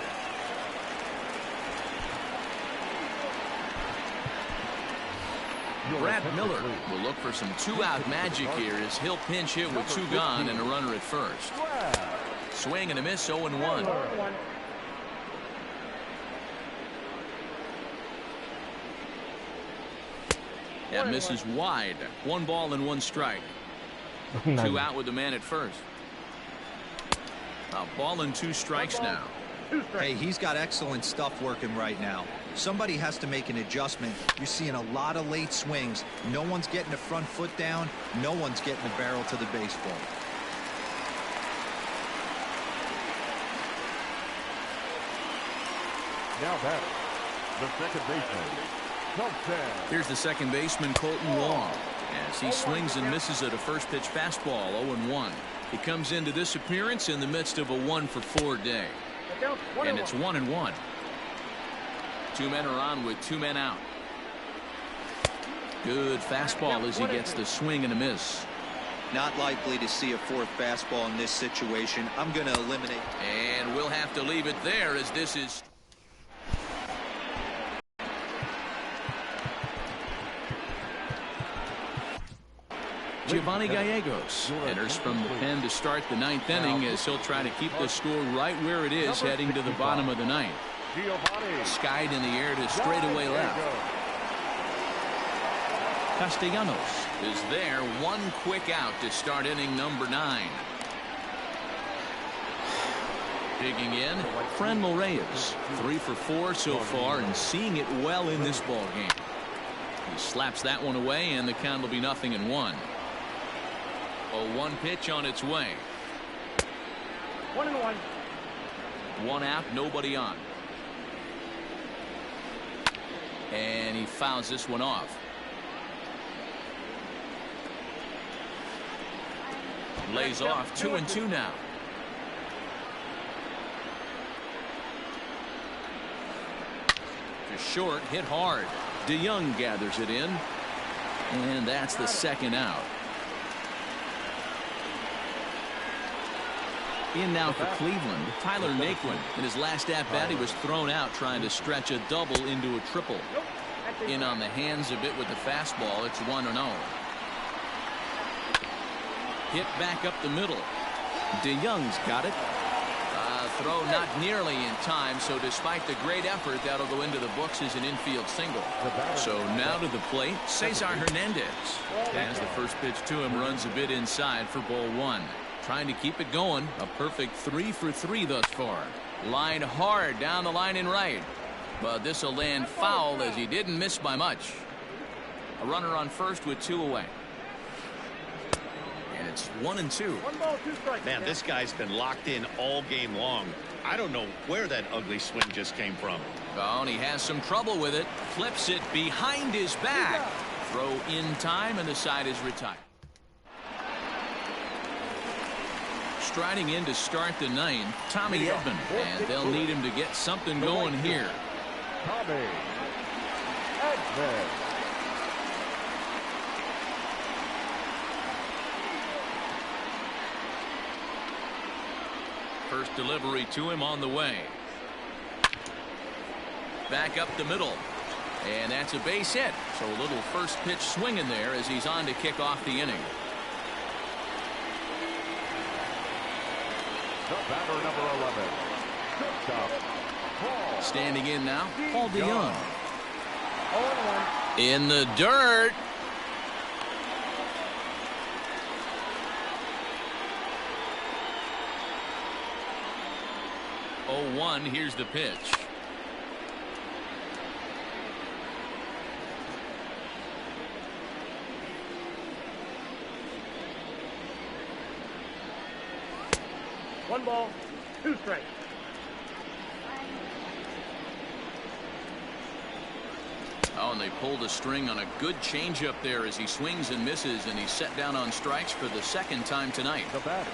Brad Miller will look for some 2-out magic here as he'll pinch hit with 2 gone and a runner at first. Swing and a miss, 0-1. That misses wide. 1 ball and 1 strike. 2 out with the man at first. A ball and 2 strikes now. Hey, he's got excellent stuff working right now. Somebody has to make an adjustment. You're seeing a lot of late swings. No one's getting the front foot down. No one's getting the barrel to the baseball. Now batting, the second baseman, Colton. Here's the second baseman, Colton Wong, as he swings and misses at a first pitch fastball. 0-1. He comes into this appearance in the midst of a 1-for-4 day. And it's 1-1. 2 men are on with 2 men out. Good fastball as he gets the swing and a miss. Not likely to see a 4th fastball in this situation. I'm going to eliminate. And we'll have to leave it there as this is. Giovanni Gallegos enters from the pen to start the ninth inning as he'll try to keep the score right where it is heading to the bottom of the ninth. Skied in the air to straightaway left. Castellanos is there, one quick out to start inning number 9. Digging in, Franmil Reyes, 3 for 4 so far and seeing it well in this ball game. He slaps that one away and the count will be 0-1. 0-1 pitch on its way. 1-1. One out, nobody on. And he fouls this one off. Lays off 2-2 now. To short, hit hard. DeYoung gathers it in. And that's the second out. In now for Cleveland, Tyler Naquin. In his last at-bat, he was thrown out trying to stretch a double into a triple. In on the hands a bit with the fastball. It's 1-0. Hit back up the middle. DeYoung's got it. Throw not nearly in time, so despite the great effort, that'll go into the books as an infield single. So now to the plate, Cesar Hernandez. As the first pitch to him runs a bit inside for ball 1. Trying to keep it going. A perfect 3 for 3 thus far. Line hard down the line in right. But this will land foul as he didn't miss by much. A runner on first with 2 away. And it's 1-2. 1 ball, 2 strikes. Man, this guy's been locked in all game long. I don't know where that ugly swing just came from. Oh, and he has some trouble with it. Flips it behind his back. Throw in time, and the side is retired. Striding in to start the 9th, Tommy Edman. And they'll need him to get something going here. Tommy Edman. First delivery to him on the way. Back up the middle. And that's a base hit. So a little first pitch swing in there as he's on to kick off the inning. The batter, number 11. Shortstop, Paul. Standing in now, Paul DeYoung. 0-1. In the dirt. Oh, here's the pitch. One ball, 2 strikes. Oh, and they pulled a string on a good changeup there as he swings and misses, and he's set down on strikes for the second time tonight. The batter.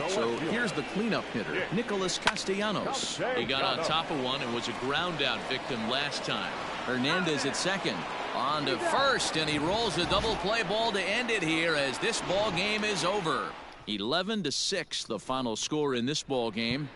So here's the cleanup hitter, Nicholas Castellanos. He got on top of one and was a ground out victim last time. Hernandez at second. On to first, and he rolls a double play ball to end it here as this ball game is over. 11-6 the final score in this ball game.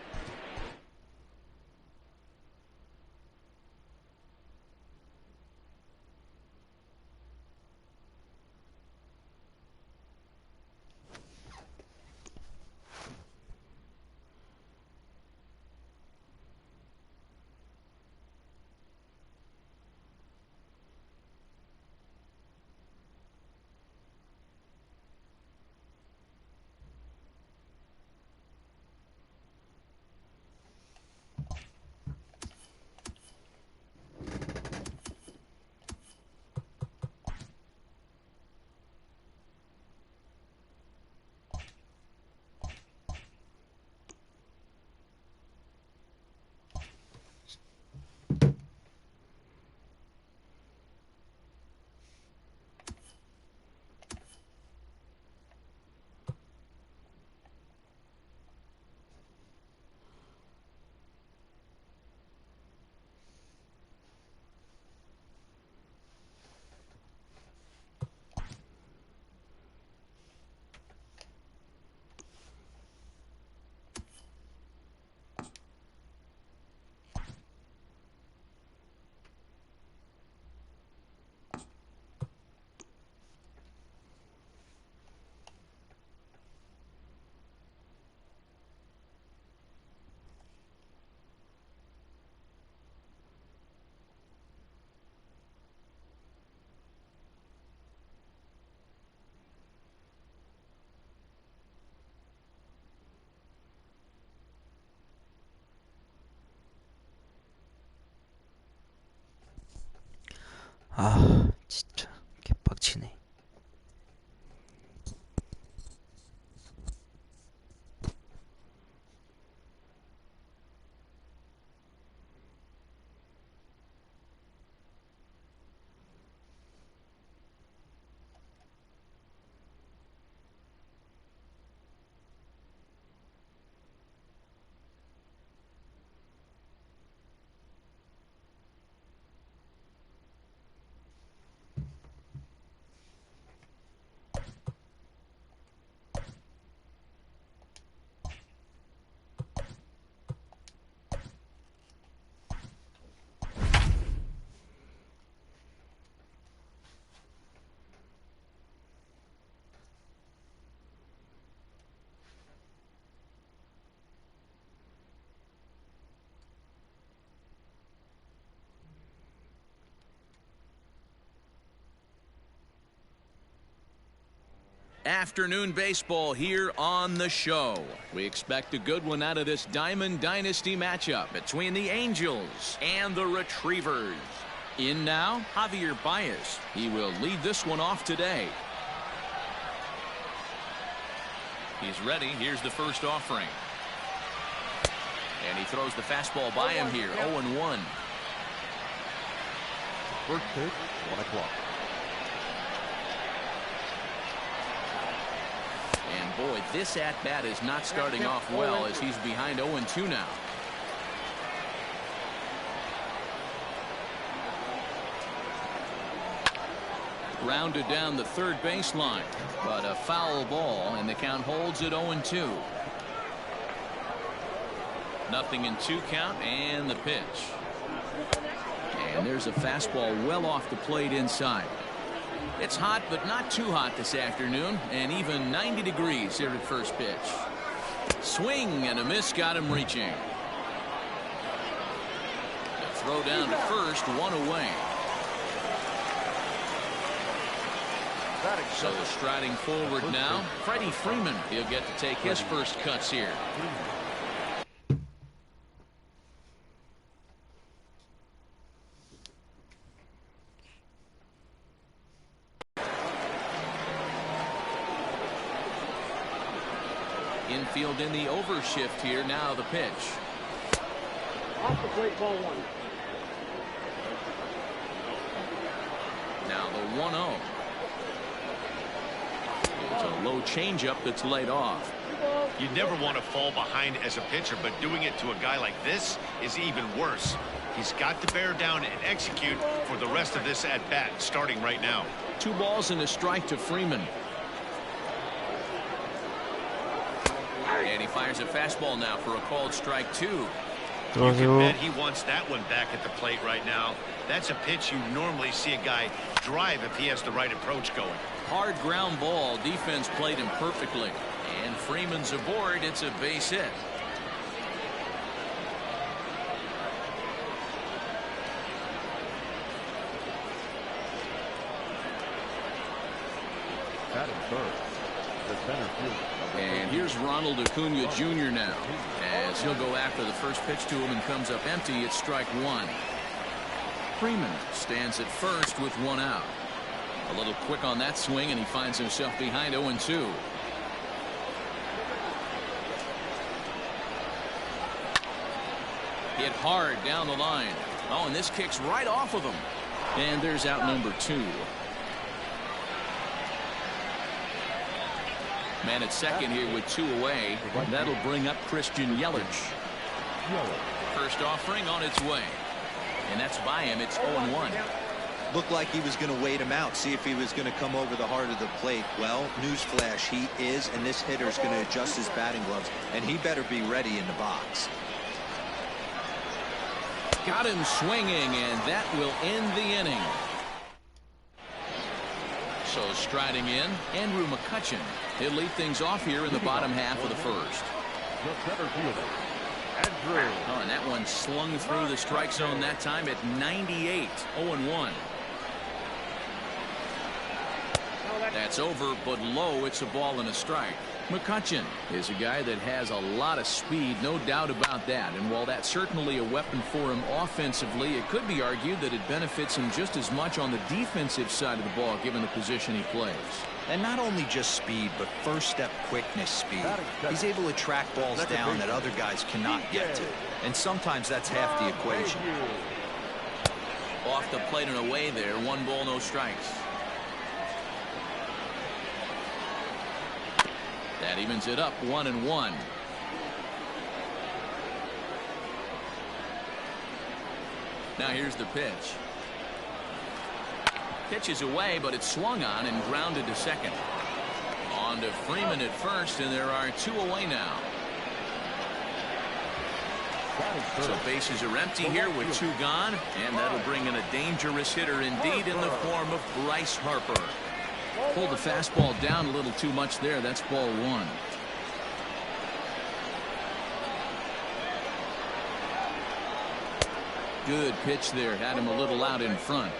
아, 진짜 개빡치네. Afternoon baseball here on the show. We expect a good one out of this Diamond Dynasty matchup between the Angels and the Retrievers. In now, Javier Baez. He will lead this one off today. He's ready. Here's the first offering. And he throws the fastball by him here. 0-1. First pitch, 1 o'clock. And boy, this at-bat is not starting off well as he's behind 0-2 now. Rounded down the third baseline, but a foul ball, and the count holds at 0-2. 0-2 count, and the pitch. And there's a fastball well off the plate inside. It's hot, but not too hot this afternoon, and even 90 degrees here at first pitch. Swing and a miss got him reaching. The throw down to first, 1 away. So striding forward now, Freddie Freeman. He'll get to take his first cuts here. Infield in the overshift here. Now the pitch. Off the plate, ball 1. Now the 1-0. It's a low changeup that's laid off. You never want to fall behind as a pitcher, but doing it to a guy like this is even worse. He's got to bear down and execute for the rest of this at bat, starting right now. 2 balls and a strike to Freeman. And he fires a fastball now for a called strike 2. You can bet 들어가세요. he wants that one back at the plate right now. That's a pitch you normally see a guy drive if he has the right approach going. Hard ground ball. Defense played him perfectly. And Freeman's aboard. It's a base hit. Batting third, the center fielder. And here's Ronald Acuna Jr. now, as he'll go after the first pitch to him and comes up empty. It's strike 1. Freeman stands at first with 1 out. A little quick on that swing, and he finds himself behind 0-2. Hit hard down the line. Oh, and this kicks right off of him. And there's out number 2. Man at second here with 2 away. That'll bring up Christian Yelich. First offering on its way. And that's by him. It's 0-1. Looked like he was going to wait him out, see if he was going to come over the heart of the plate. Well, newsflash, he is, and this hitter is going to adjust his batting gloves, and he better be ready in the box. Got him swinging, and that will end the inning. So striding in, Andrew McCutchen. He'll lead things off here in the bottom half of the first. The center fielder, Andrew. Oh, and that one slung through the strike zone that time at 98. 0-1. That's over, but low. It's a ball and a strike. McCutchen is a guy that has a lot of speed, no doubt about that. And while that's certainly a weapon for him offensively, it could be argued that it benefits him just as much on the defensive side of the ball, given the position he plays. And not only just speed, but first step quickness speed. He's able to track balls down that other guys cannot get to. And sometimes that's half the equation. Off the plate and away there. 1 ball, no strikes. That evens it up 1-1. Now here's the pitch. Pitch is away, but it's swung on and grounded to second. On to Freeman at first, and there are 2 away now. So bases are empty here with 2 gone, and that'll bring in a dangerous hitter indeed in the form of Bryce Harper. Pulled the fastball down a little too much there. That's ball 1. Good pitch there. Had him a little out in front.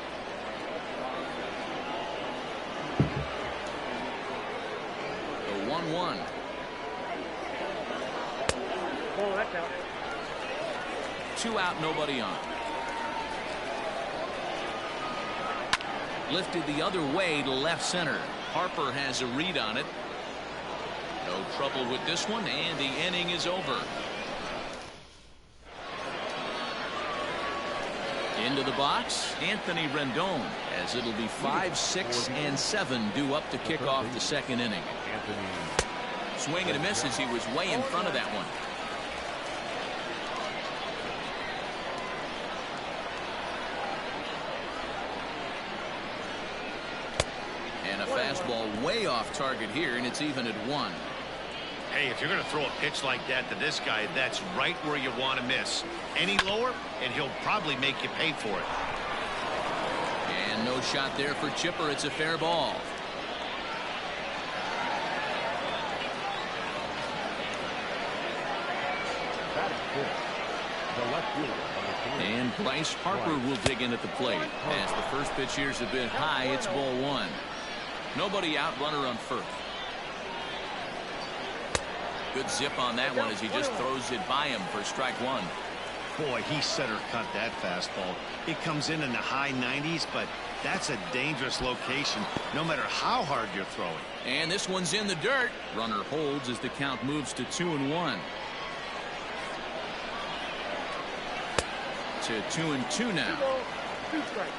The 1-1. Oh, that's out. 2 out, nobody on. Lifted the other way to left center. Harper has a read on it. No trouble with this one, and the inning is over. Into the box, Anthony Rendon, as it'll be 5, 6, and 7 due up to kick off the second inning. Swing and a miss as he was way in front of that one. And a fastball way off target here, and it's even at 1. Hey, if you're going to throw a pitch like that to this guy, that's right where you want to miss. Any lower, and he'll probably make you pay for it. And no shot there for Chipper. It's a fair ball. And Bryce Harper will dig in at the plate. As the first pitch here is a bit high, it's ball 1. Nobody out, runner on first. Good zip on that one as he just throws it by him for strike 1. Boy, he center cut that fastball. It comes in the high 90s, but that's a dangerous location no matter how hard you're throwing. And this one's in the dirt. Runner holds as the count moves to 2-1. To 2-2 now. 2 strikes.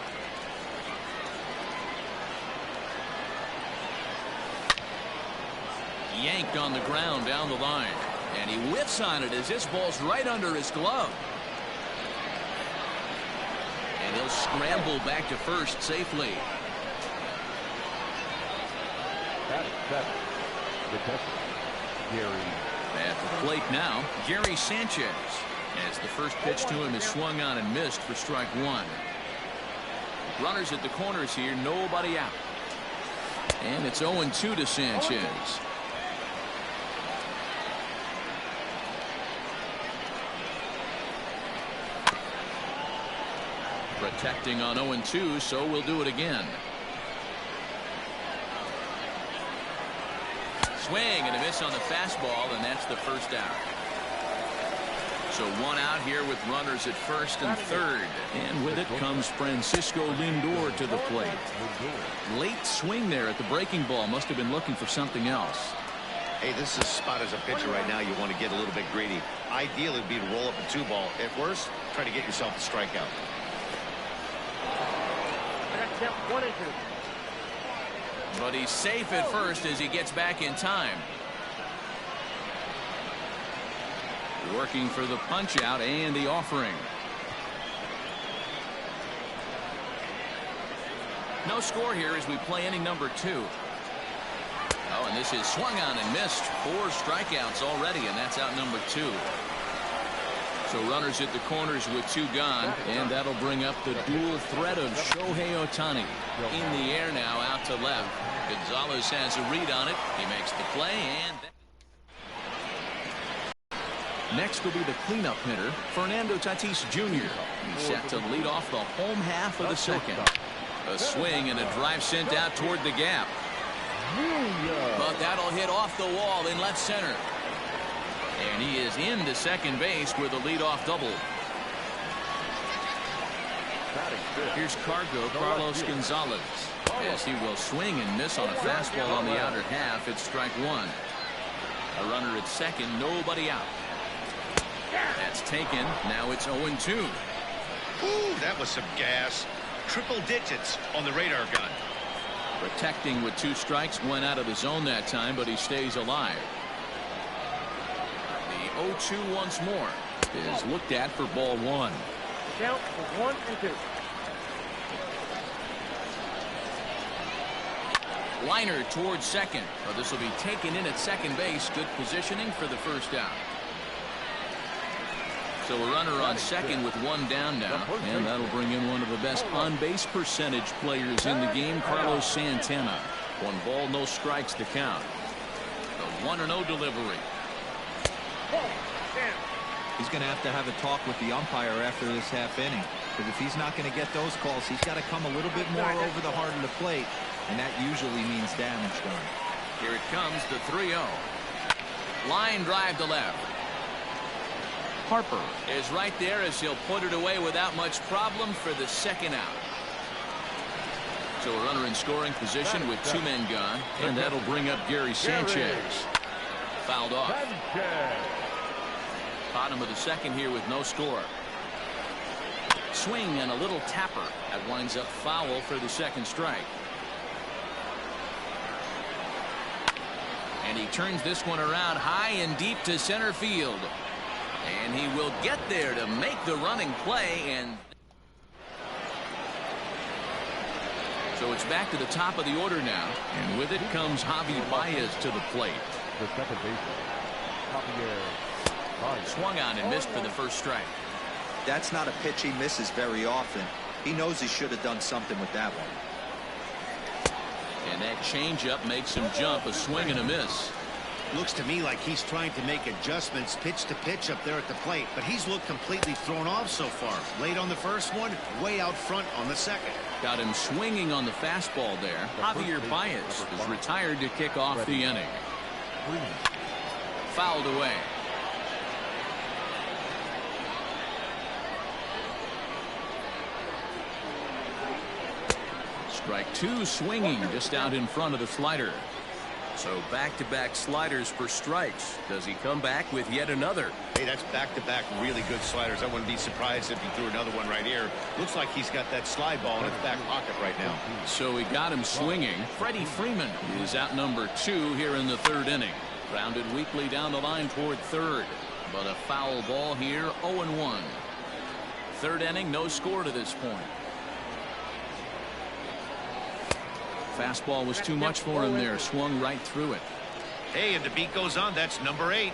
Yanked on the ground down the line, and he whiffs on it as this ball's right under his glove. And he'll scramble back to first safely. At the plate now, Gary Sanchez, as the first pitch to him is swung on and missed for strike 1. Runners at the corners here, nobody out. And it's 0-2 to Sanchez. Protecting on 0-2, so we'll do it again. Swing and a miss on the fastball, and that's the first out. So 1 out here with runners at first and third. And with it comes Francisco Lindor to the plate. Late swing there at the breaking ball. Must have been looking for something else. Hey, this is a spot as a pitcher right now. You want to get a little bit greedy. Ideally, it would be to roll up a 2-ball. At worst, try to get yourself a strikeout. That's out 1-2. But he's safe at first as he gets back in time. Working for the punch out and the offering. No score here as we play inning number 2. Oh, and this is swung on and missed. 4 strikeouts already, and that's out number 2. So runners at the corners with 2 gone, and that'll bring up the dual threat of Shohei Ohtani. In the air now, out to left. Gonzalez has a read on it. He makes the play, and next will be the cleanup hitter, Fernando Tatis Jr. He's set to lead off the home half of the second. A swing and a drive sent out toward the gap. But that'll hit off the wall in left center. And he is into second base with a leadoff double. Here's Carlos Gonzalez, as he will swing and miss on a fastball on the outer half. It's strike one. A runner at second, nobody out. That's taken. Now it's 0-2. Ooh, that was some gas. Triple digits on the radar gun. Protecting with 2 strikes, went out of the zone that time, but he stays alive. The 0-2 once more is looked at for ball one. Count for 1-2. Liner towards second. But this will be taken in at second base. Good positioning for the first out. So a runner on second with 1 down now. And that'll bring in one of the best on-base percentage players in the game, Carlos Santana. 1 ball, no strikes to count. The 1-0 delivery. He's going to have a talk with the umpire after this half inning. Because if he's not going to get those calls, he's got to come a little bit more over the heart of the plate. And that usually means damage done. Here it comes, the 3-0. Line drive to left. Harper is right there as he'll put it away without much problem for the second out. So a runner in scoring position with 2 men gone. And that'll bring up Gary Sanchez. Fouled off. Bottom of the second here with no score. Swing and a little tapper. That winds up foul for the second strike. And he turns this one around high and deep to center field. And he will get there to make the running play. And so it's back to the top of the order now. And with it comes Javi Baez to the plate. The second baseman, Javier Baez. Swung on and missed for the first strike. That's not a pitch he misses very often. He knows he should have done something with that one. And that changeup makes him jump. A swing and a miss. Looks to me like he's trying to make adjustments pitch to pitch up there at the plate, but he's looked completely thrown off so far. Late on the first one, way out front on the second. Got him swinging on the fastball there. Javier Baez is retired to kick off the inning. Fouled away. Strike 2, swinging just out in front of the slider. So back-to-back sliders for strikes. Does he come back with yet another? Hey, that's back-to-back really good sliders. I wouldn't be surprised if he threw another one right here. Looks like he's got that slide ball in his back pocket right now. So he got him swinging. Freddie Freeman is out number 2 here in the third inning. Grounded weakly down the line toward third. But a foul ball here, 0-1. Third inning, no score to this point. Fastball was too much for him there. Swung right through it. Hey, and the beat goes on. That's number 8.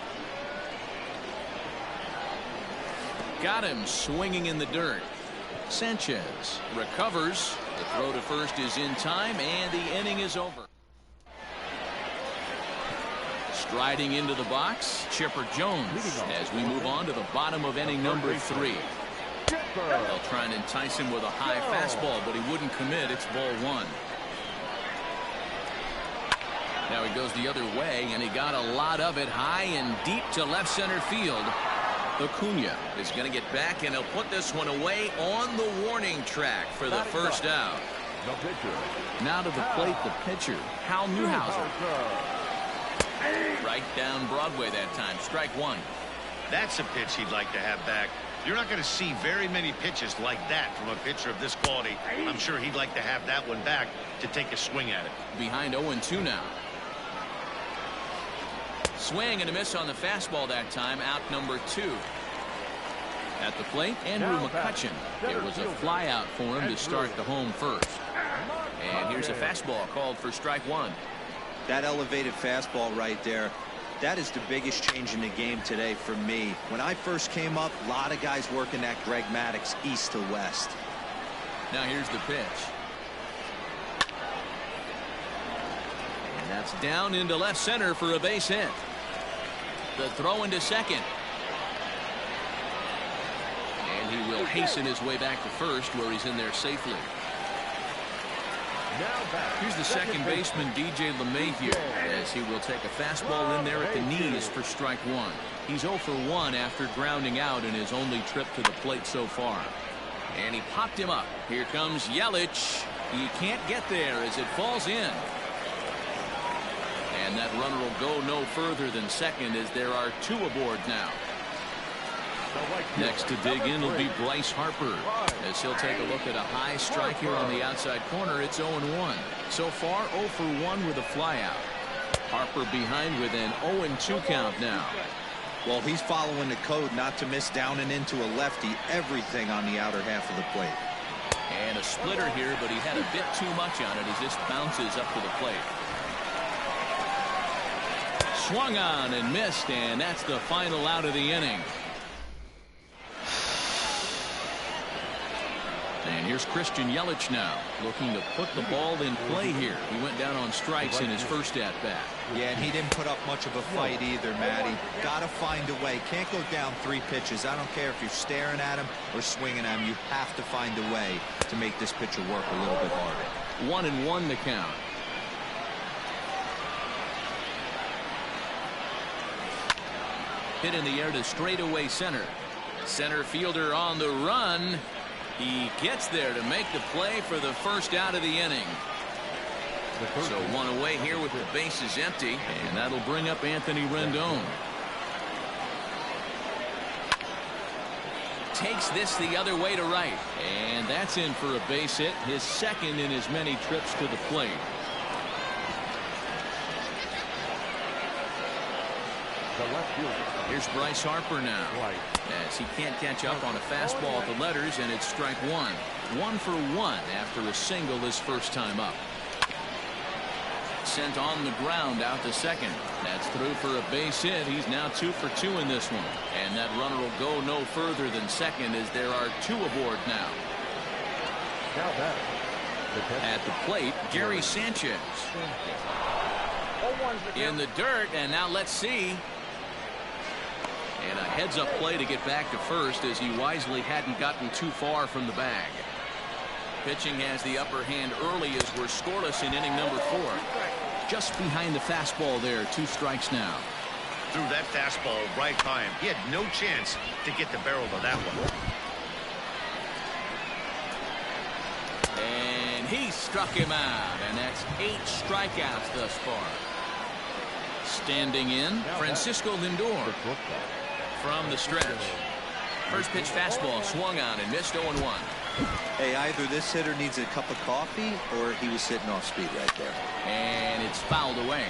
Got him swinging in the dirt. Sanchez recovers. The throw to first is in time, and the inning is over. Striding into the box, Chipper Jones as we move on to the bottom of inning number 3. They'll try and entice him with a high fastball, but he wouldn't commit. It's ball 1. Now he goes the other way, and he got a lot of it high and deep to left center field. Acuna is going to get back, and he'll put this one away on the warning track for the first out. Now to the plate, the pitcher, Hal Newhouser. Right down Broadway that time. Strike 1. That's a pitch he'd like to have back. You're not going to see very many pitches like that from a pitcher of this quality. I'm sure he'd like to have that one back to take a swing at it. Behind 0-2 now. Swing and a miss on the fastball that time. Out number 2. At the plate, Andrew McCutchen. It was a fly out for him to start the home first. And here's a fastball called for strike 1. That elevated fastball right there, that is the biggest change in the game today for me. When I first came up, a lot of guys working that Greg Maddux east to west. Now here's the pitch. And that's down into left center for a base hit. The throw into second. And he will hasten his way back to first, where he's in there safely. Here's the second baseman, DJ LeMahieu, as he will take a fastball in there at the knees for strike one. He's 0 for 1 after grounding out in his only trip to the plate so far. And he popped him up. Here comes Yelich. He can't get there as it falls in. And that runner will go no further than second as there are 2 aboard now. Next to dig in will be Bryce Harper as he'll take a look at a high strike here on the outside corner. It's 0-1. So far 0 for 1 with a flyout. Harper behind with an 0-2 count now. Well, he's following the code not to miss down and into a lefty. Everything on the outer half of the plate. And a splitter here, but he had a bit too much on it as this bounces up to the plate. Swung on and missed, and that's the final out of the inning. And here's Christian Yelich now, looking to put the ball in play here. He went down on strikes in his first at-bat. Yeah, and he didn't put up much of a fight either, Matty. Got to find a way. Can't go down 3 pitches. I don't care if you're staring at him or swinging at him. You have to find a way to make this pitcher work a little bit harder. 1-1 the count. Hit in the air to straightaway center. Center fielder on the run. He gets there to make the play for the first out of the inning. So 1 away here with the bases empty, and that'll bring up Anthony Rendon. Takes this the other way to right, and that's in for a base hit, his second in as many trips to the plate. Here's Bryce Harper now, as he can't catch up on a fastball at the letters, and it's strike one. 1 for 1 after a single his first time up. Sent on the ground out to second. That's through for a base hit. He's now 2 for 2 in this one. And that runner will go no further than second as there are 2 aboard now. At the plate, Gary Sanchez. In the dirt, and now let's see. And a heads-up play to get back to first as he wisely hadn't gotten too far from the bag. Pitching has the upper hand early as we're scoreless in inning number 4. Just behind the fastball there, 2 strikes now. Threw that fastball right by him. He had no chance to get the barrel of that one. And he struck him out, and that's 8 strikeouts thus far. Standing in, Francisco Lindor from the stretch. First pitch fastball swung on and missed 0-1. Hey, either this hitter needs a cup of coffee or he was sitting off speed right there. And it's fouled away.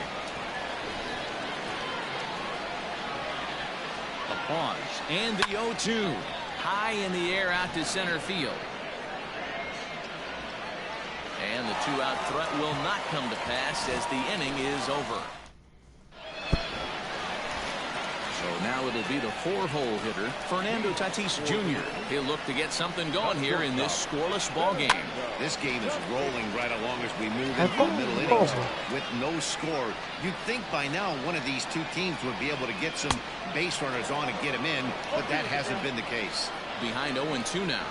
A pause and the 0-2 high in the air out to center field. And the 2-out threat will not come to pass as the inning is over. So now it'll be the 4-hole hitter, Fernando Tatis Jr. He'll look to get something going here in this scoreless ball game. This game is rolling right along as we move into the middle innings with no score. You'd think by now one of these 2 teams would be able to get some base runners on and get them in, but that hasn't been the case. Behind 0-2 now.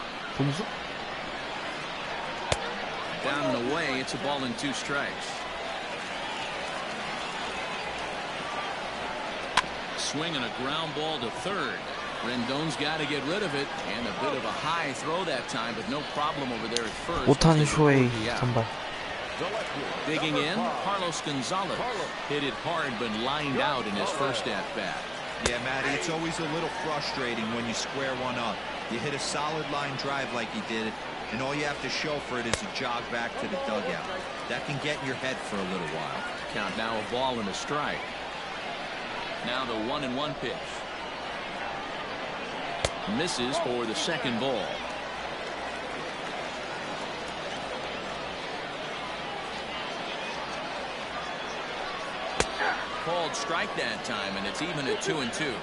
Down and away, it's a ball and 2 strikes. Swing and a ground ball to third. Rendon's got to get rid of it, and a bit of a high throw that time, but no problem over there at first. 못하는 쇼의 선발. Digging in, Carlos Gonzalez hit it hard but lined out in his first at-bat. Yeah, Matty, it's always a little frustrating when you square one up. You hit a solid line drive like he did, and all you have to show for it is a jog back to the dugout. That can get in your head for a little while. Count now a ball and a strike. Now the 1-1 pitch. Misses for the second ball. Called strike that time, and it's even at 2-2.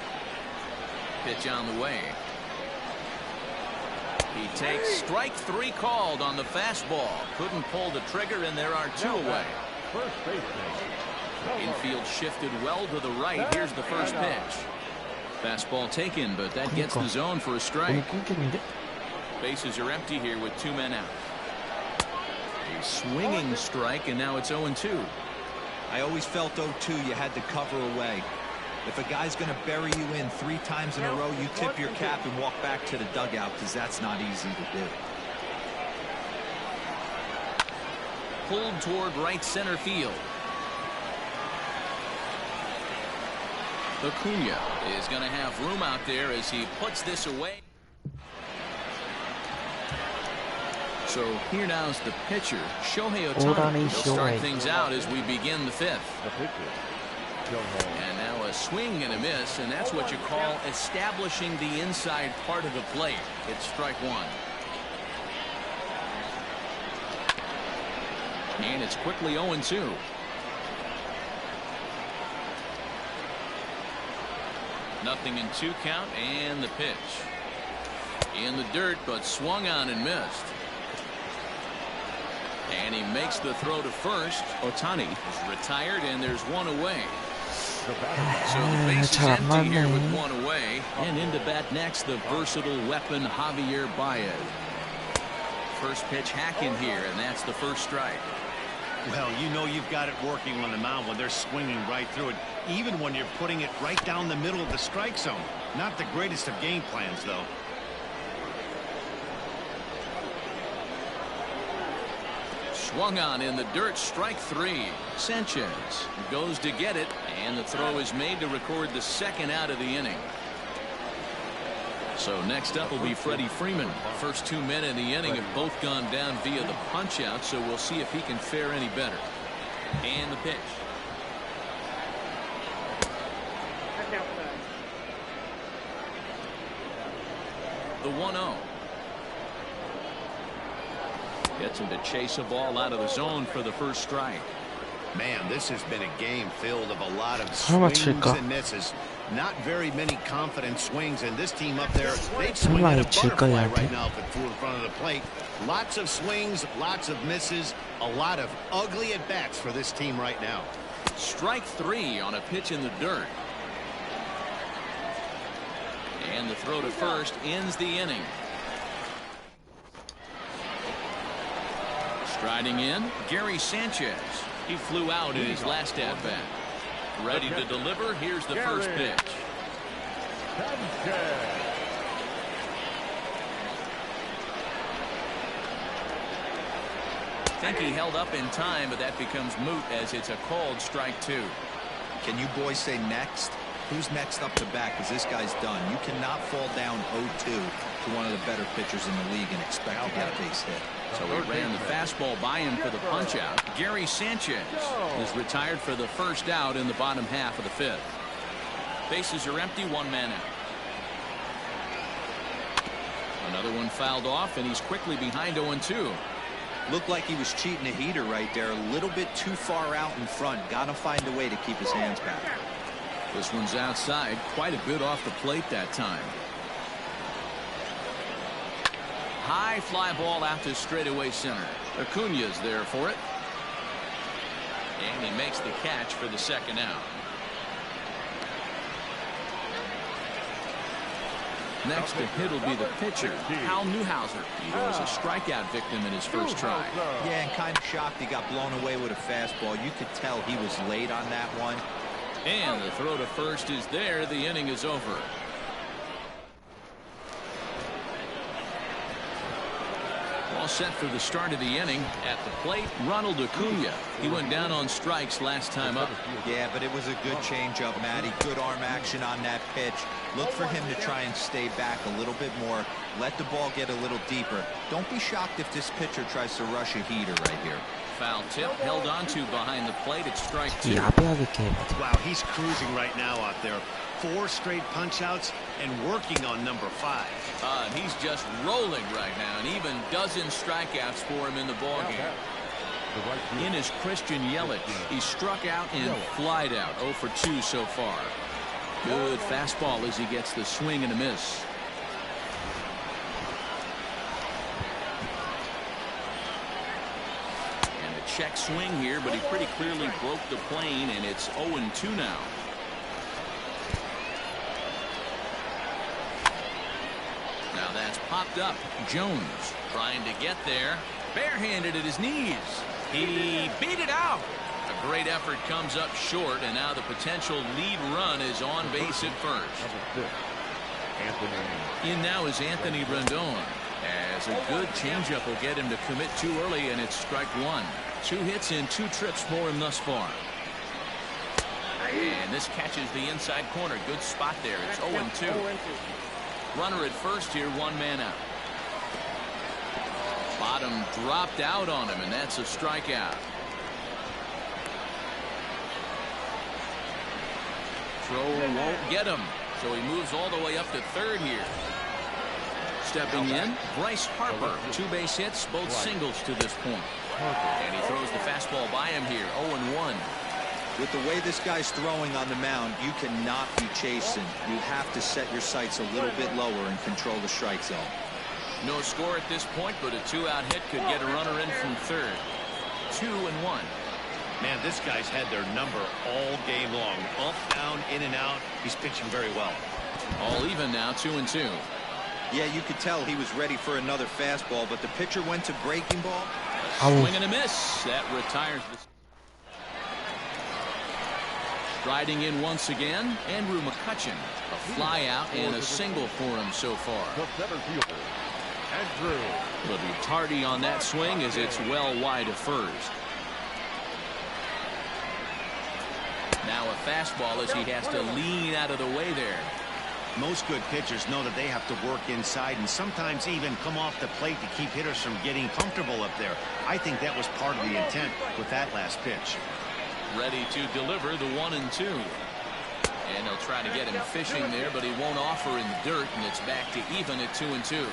Pitch on the way. He takes strike 3 called on the fastball. Couldn't pull the trigger, and there are 2 away. First baseman. Infield shifted well to the right. Here's the first pitch. Fastball taken, but that gets the zone for a strike. Bases are empty here with 2 men out. A swinging strike, and now it's 0-2. I always felt 0-2 you had to cover away. If a guy's going to bury you in 3 times in a row, you tip your cap and walk back to the dugout, because that's not easy to do. Pulled toward right center field. Acuna is going to have room out there as he puts this away. So here now is the pitcher, Shohei Ohtani. He'll start things out as we begin the 5th. And now a swing and a miss, and that's what you call establishing the inside part of the plate. It's strike 1. And it's quickly 0-2. Nothing in 2 count, and the pitch. In the dirt, but swung on and missed. And he makes the throw to first. Ohtani is retired, and there's 1 away. So the base is empty here with 1 away. And into bat next, the versatile weapon, Javier Baez. First pitch hacking here, and that's the first strike. Well, you know you've got it working on the mound when they're swinging right through it, even when you're putting it right down the middle of the strike zone. Not the greatest of game plans, though. Swung on in the dirt, strike 3. Sanchez goes to get it, and the throw is made to record the 2nd out of the inning. So next up will be Freddie Freeman. First 2 men in the inning have both gone down via the punch out, so we'll see if he can fare any better. And the pitch. The 1-0. Gets him to chase a ball out of the zone for the first strike. Man, this has been a game filled of a lot of swings and misses. Not very many confident swings, and this team up there, they'd swing at a butterfly right now if it flew in front of the plate. Lots of swings, lots of misses, a lot of ugly at-bats for this team right now. Strike 3 on a pitch in the dirt. And the throw to first ends the inning. Striding in, Gary Sanchez. He flew out in his last at-bat. Ready to deliver. Here's the first pitch. I think he held up in time, but that becomes moot as it's a called strike 2. Can you boys say next? Who's next up to bat? Because this guy's done. You cannot fall down 0-2 to one of the better pitchers in the league and expect to get a base hit. So he ran the fastball by him for the punch out. Gary Sanchez is retired for the first out in the bottom half of the 5th. Bases are empty, 1 man out. Another one fouled off, and he's quickly behind 0-2. Looked like he was cheating a heater right there. A little bit too far out in front. Got to find a way to keep his hands back. This one's outside, quite a bit off the plate that time. High fly ball out to straightaway center. Acuna's there for it. And he makes the catch for the 2nd out. Next to hit will be the pitcher, Hal Newhouser. He was a strikeout victim in his first try. Yeah, and kind of shocked he got blown away with a fastball. You could tell he was late on that one. And the throw to first is there. The inning is over. All set for the start of the inning. At the plate, Ronald Acuna. He went down on strikes last time up. Yeah, but it was a good changeup, Matty. Good arm action on that pitch. Look for him to try and stay back a little bit more. Let the ball get a little deeper. Don't be shocked if this pitcher tries to rush a heater right here. Foul tip held onto behind the plate. It's strike 2. Wow, he's cruising right now out there. 4 straight punch outs and working on number 5. He's just rolling right now, and even dozen strikeouts for him in the ballgame. In is Christian Yelich. He struck out and flied out. 0 for 2 so far. Good fastball as he gets the swing and a miss. And a check swing here, but he pretty clearly broke the plane, and it's 0-2 now. Now that's popped up. Jones trying to get there. Barehanded at his knees. He beat it out. A great effort comes up short, and now the potential lead run is on base at first. In now is Anthony Rendon, as a good changeup will get him to commit too early, and it's strike one. 2 hits in 2 trips for him thus far. And this catches the inside corner. Good spot there. It's 0-2. Runner at first here, 1 man out. Bottom dropped out on him, and that's a strikeout. Throw won't get him, so he moves all the way up to third here. Stepping in, Bryce Harper. 2 base hits, both singles to this point. And he throws the fastball by him here, 0-1. With the way this guy's throwing on the mound, you cannot be chasing. You have to set your sights a little bit lower and control the strike zone. No score at this point, but a 2-out hit could get a runner in from third. 2-1. Man, this guy's had their number all game long. Up, down, in and out. He's pitching very well. All even now, 2-2. Yeah, you could tell he was ready for another fastball, but the pitcher went to breaking ball. Swing and a miss. That retires the... Striding in once again, Andrew McCutchen. A fly out and a single for him so far. But be tardy on that swing as it's well wide of first. Now a fastball as he has to lean out of the way there. Most good pitchers know that they have to work inside and sometimes even come off the plate to keep hitters from getting comfortable up there. I think that was part of the intent with that last pitch. Ready to deliver the 1-2. And they'll try to get him fishing there, but he won't offer in the dirt, and it's back to even at 2-2.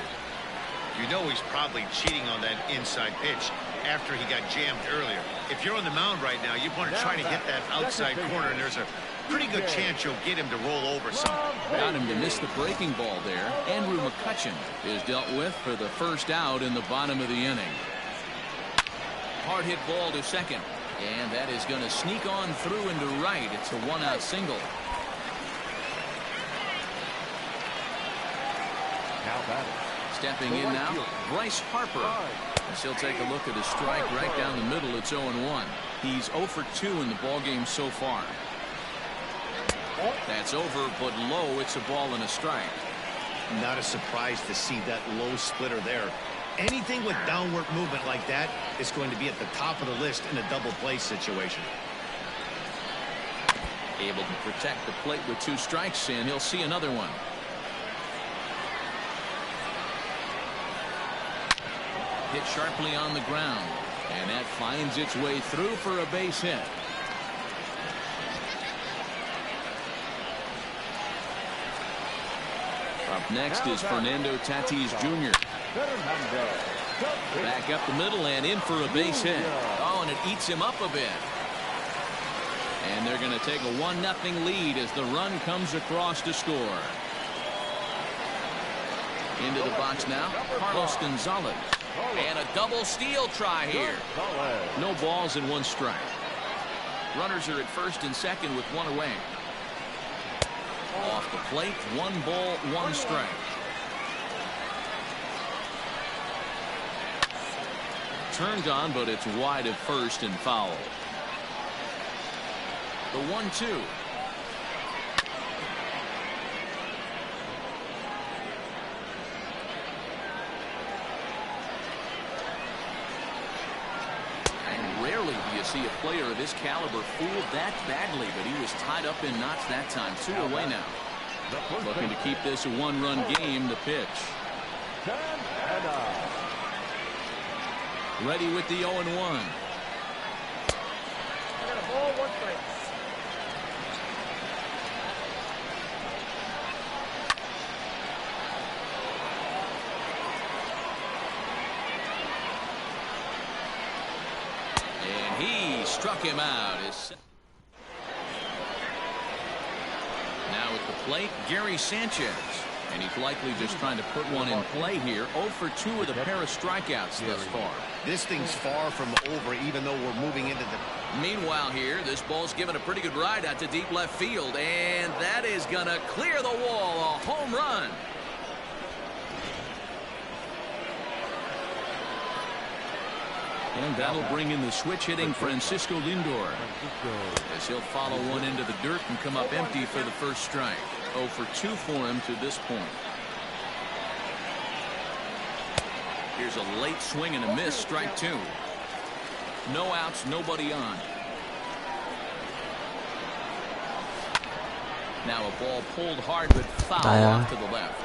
You know he's probably cheating on that inside pitch after he got jammed earlier. If you're on the mound right now, you want to try to hit that outside corner, and there's a pretty good chance you'll get him to roll over some. Got him to miss the breaking ball there. Andrew McCutchen is dealt with for the first out in the bottom of the inning. Hard hit ball to second. And that is going to sneak on through into right. It's a 1-out single. Stepping in now, Bryce Harper. As he'll take a look at a strike right down the middle. It's 0-1. He's 0 for 2 in the ballgame so far. That's over, but low. It's a ball and a strike. Not a surprise to see that low splitter there. Anything with downward movement like that is going to be at the top of the list in a double play situation. Able to protect the plate with 2 strikes, and he'll see another one. Hit sharply on the ground, and that finds its way through for a base hit. Up next is Fernando Tatis Jr. Back up the middle and in for a base hit. Oh, and it eats him up a bit. And they're going to take a 1-0 lead as the run comes across to score. Into the box now, Carlos Gonzalez. And a double steal try here. No balls and 1 strike. Runners are at first and second with 1 away. Off the plate, 1 ball, 1 strike. Turned on, but it's wide of first and foul. The 1-2. And rarely do you see a player of his caliber fooled that badly, but he was tied up in knots that time. 2 away now. Looking to keep this a 1-run game. The pitch. Ready with the 0-1. And he struck him out. Now at the plate, Gary Sanchez. And he's likely just trying to put one in play here. 0 for 2 with a pair of strikeouts thus far. This thing's far from over, even though we're moving into the... Meanwhile here, this ball's given a pretty good ride out to deep left field. And that is going to clear the wall. A home run. And that'll bring in the switch hitting Francisco Lindor, as he'll follow one into the dirt and come up empty for the first strike. 0 for 2 for him to this point. Here's a late swing and a miss, strike 2. No outs, nobody on. Now a ball pulled hard but foul off to the left.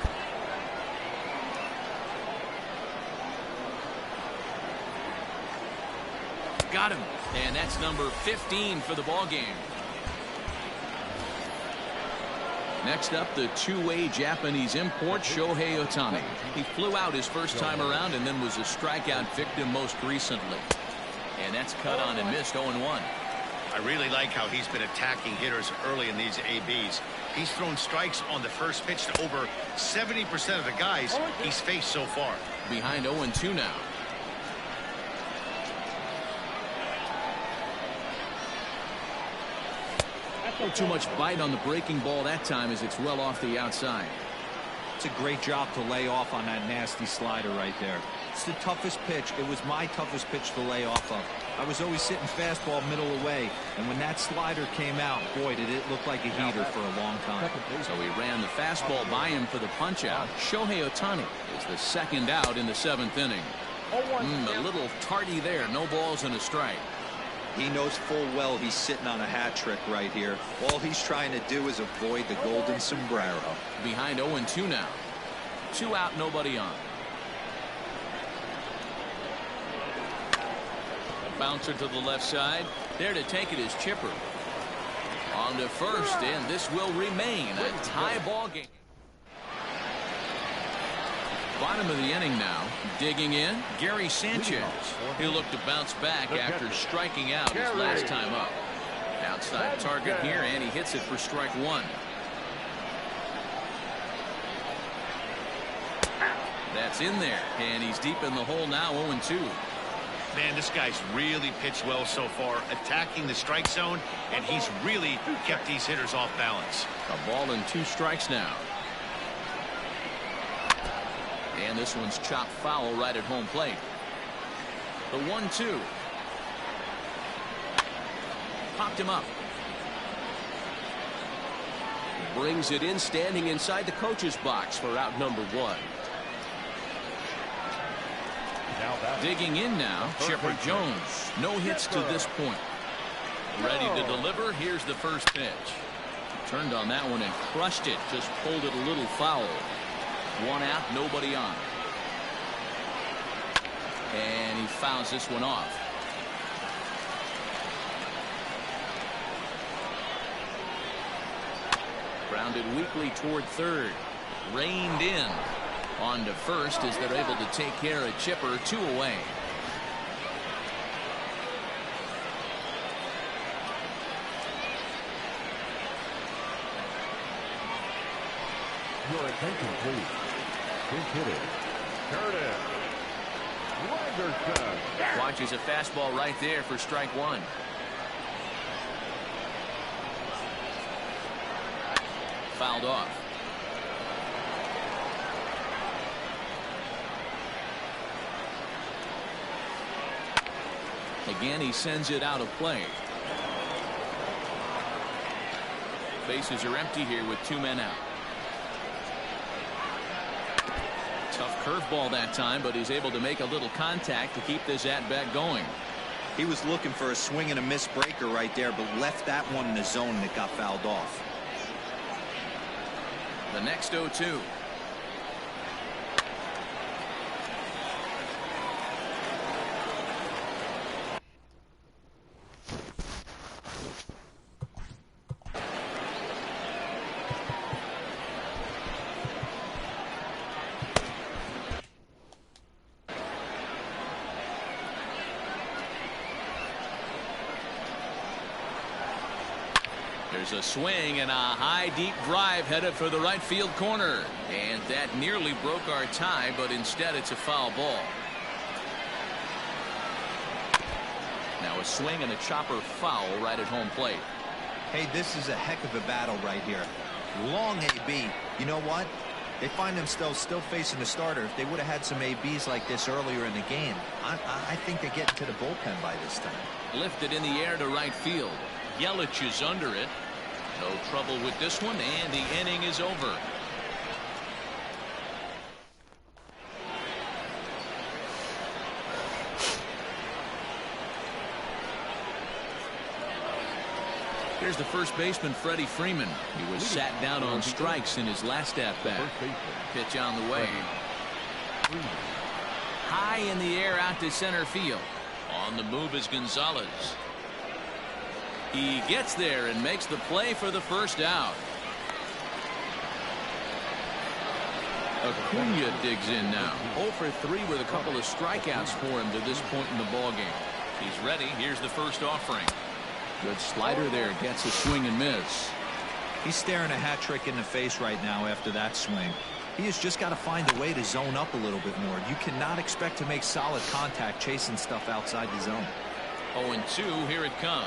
Got him, and that's number 15 for the ball game. Next up, the two-way Japanese import Shohei Ohtani. He flew out his first time around and then was a strikeout victim most recently. And that's cut on and missed. 0-1. I really like how he's been attacking hitters early in these ABs. He's thrown strikes on the first pitch to over 70% of the guys he's faced so far. Behind 0-2 now. Not too much bite on the breaking ball that time, as it's well off the outside. It's a great job to lay off on that nasty slider right there. It's the toughest pitch. It was my toughest pitch to lay off of. I was always sitting fastball middle away, and when that slider came out, boy, did it look like a heater for a long time. So he ran the fastball by him for the punch out. Shohei Ohtani is the second out in the 7th inning. A little tardy there. No balls and a strike. He knows full well he's sitting on a hat trick right here. All he's trying to do is avoid the golden sombrero. Behind 0-2 now. 2 out, nobody on. A bouncer to the left side. There to take it is Chipper. On to first, and this will remain a tie ball game. Bottom of the inning now. Digging in, Gary Sanchez. He'll look to bounce back after striking out his last time up. Outside target here, and he hits it for strike 1. That's in there, and he's deep in the hole now. 0-2. Man, this guy's really pitched well so far, attacking the strike zone, and he's really kept these hitters off balance. A ball and 2 strikes now. And this one's chopped foul right at home plate. The 1-2. Popped him up. Brings it in, standing inside the coach's box for out number 1. Digging in now, Chipper Jones. No hits to this point. Ready to deliver. Here's the first pitch. Turned on that one and crushed it. Just pulled it a little foul. 1 out, nobody on. And he fouls this one off. Grounded weakly toward third. Reined in. On to first as they're able to take care of Chipper. 2 away. Your attention, please. Pinch hitter, Curtis Gregorson. Watches a fastball right there for strike 1. Fouled off. Again, he sends it out of play. Bases are empty here with 2 men out. Tough curveball that time, but he's able to make a little contact to keep this at-bat going. He was looking for a swing and a miss breaker right there, but left that one in the zone that got fouled off. The next 0-2. There's a swing and a high deep drive headed for the right field corner, and that nearly broke our tie, but instead it's a foul ball. Now a swing and a chopper foul right at home plate. Hey, this is a heck of a battle right here. Long AB. You know what? They find themselves still facing the starter. If they would have had some ABs like this earlier in the game, I think they get into the bullpen by this time. Lifted in the air to right field. Yelich is under it. No trouble with this one, and the inning is over. Here's the first baseman, Freddie Freeman. He was sat down on strikes in his last at-bat. Pitch on the way. High in the air out to center field. On the move is Gonzalez. He gets there and makes the play for the first out. Acuna digs in now. 0 for 3 with a couple of strikeouts for him to this point in the ballgame. He's ready. Here's the first offering. Good slider there. Gets a swing and miss. He's staring a hat trick in the face right now after that swing. He has just got to find a way to zone up a little bit more. You cannot expect to make solid contact chasing stuff outside the zone. 0-2. Here it comes.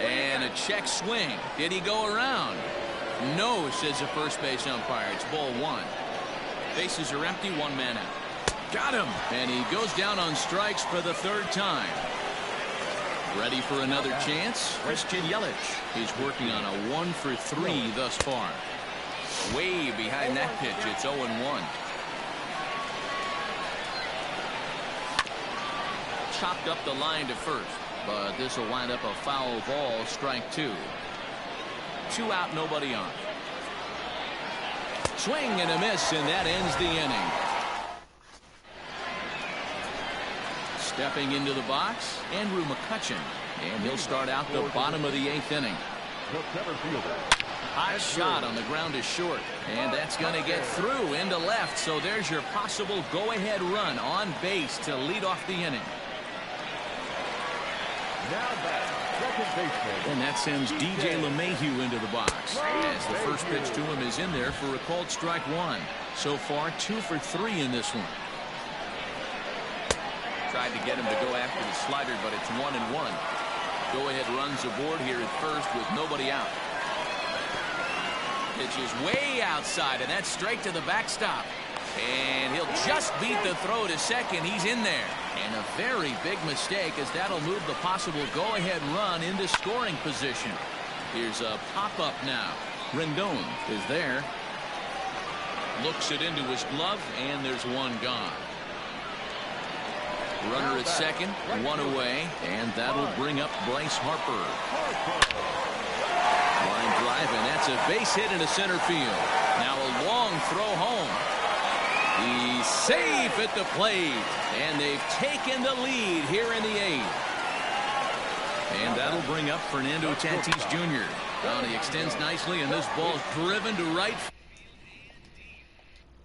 And a check swing. Did he go around? No, says the first base umpire. It's ball 1. Bases are empty. 1 man out. Got him. And he goes down on strikes for the 3rd time. Ready for another chance? Christian Yelich. He's working on a 1 for 3 thus far. Way behind that pitch. It's 0-1. Chopped up the line to first, but this will wind up a foul ball. Strike 2. 2 out, nobody on. Swing and a miss, and that ends the inning. Stepping into the box, Andrew McCutchen, and he'll start out the bottom of the 8th inning. Hot shot on the ground is short, and that's going to get through into left. So there's your possible go-ahead run on base to lead off the inning. Now back, second baseman. And that sends DJ LeMahieu into the box, as the first pitch to him is in there for a called strike 1. So far 2 for 3 in this one. Tried to get him to go after the slider, but it's 1-1. Go-ahead runs aboard here at first with nobody out. Pitch is way outside, and that's straight to the backstop. And he'll just beat the throw to second. He's in there. And a very big mistake, as that'll move the possible go-ahead run into scoring position. Here's a pop-up now. Rendon is there. Looks it into his glove, and there's 1 gone. Runner at second, 1 away, and that'll bring up Bryce Harper. Line drive, and that's a base hit into center field. Now a long throw home. He's safe at the plate, and they've taken the lead here in the 8th. And that'll bring up Fernando Tatis Jr. He extends nicely, and this ball's driven to right.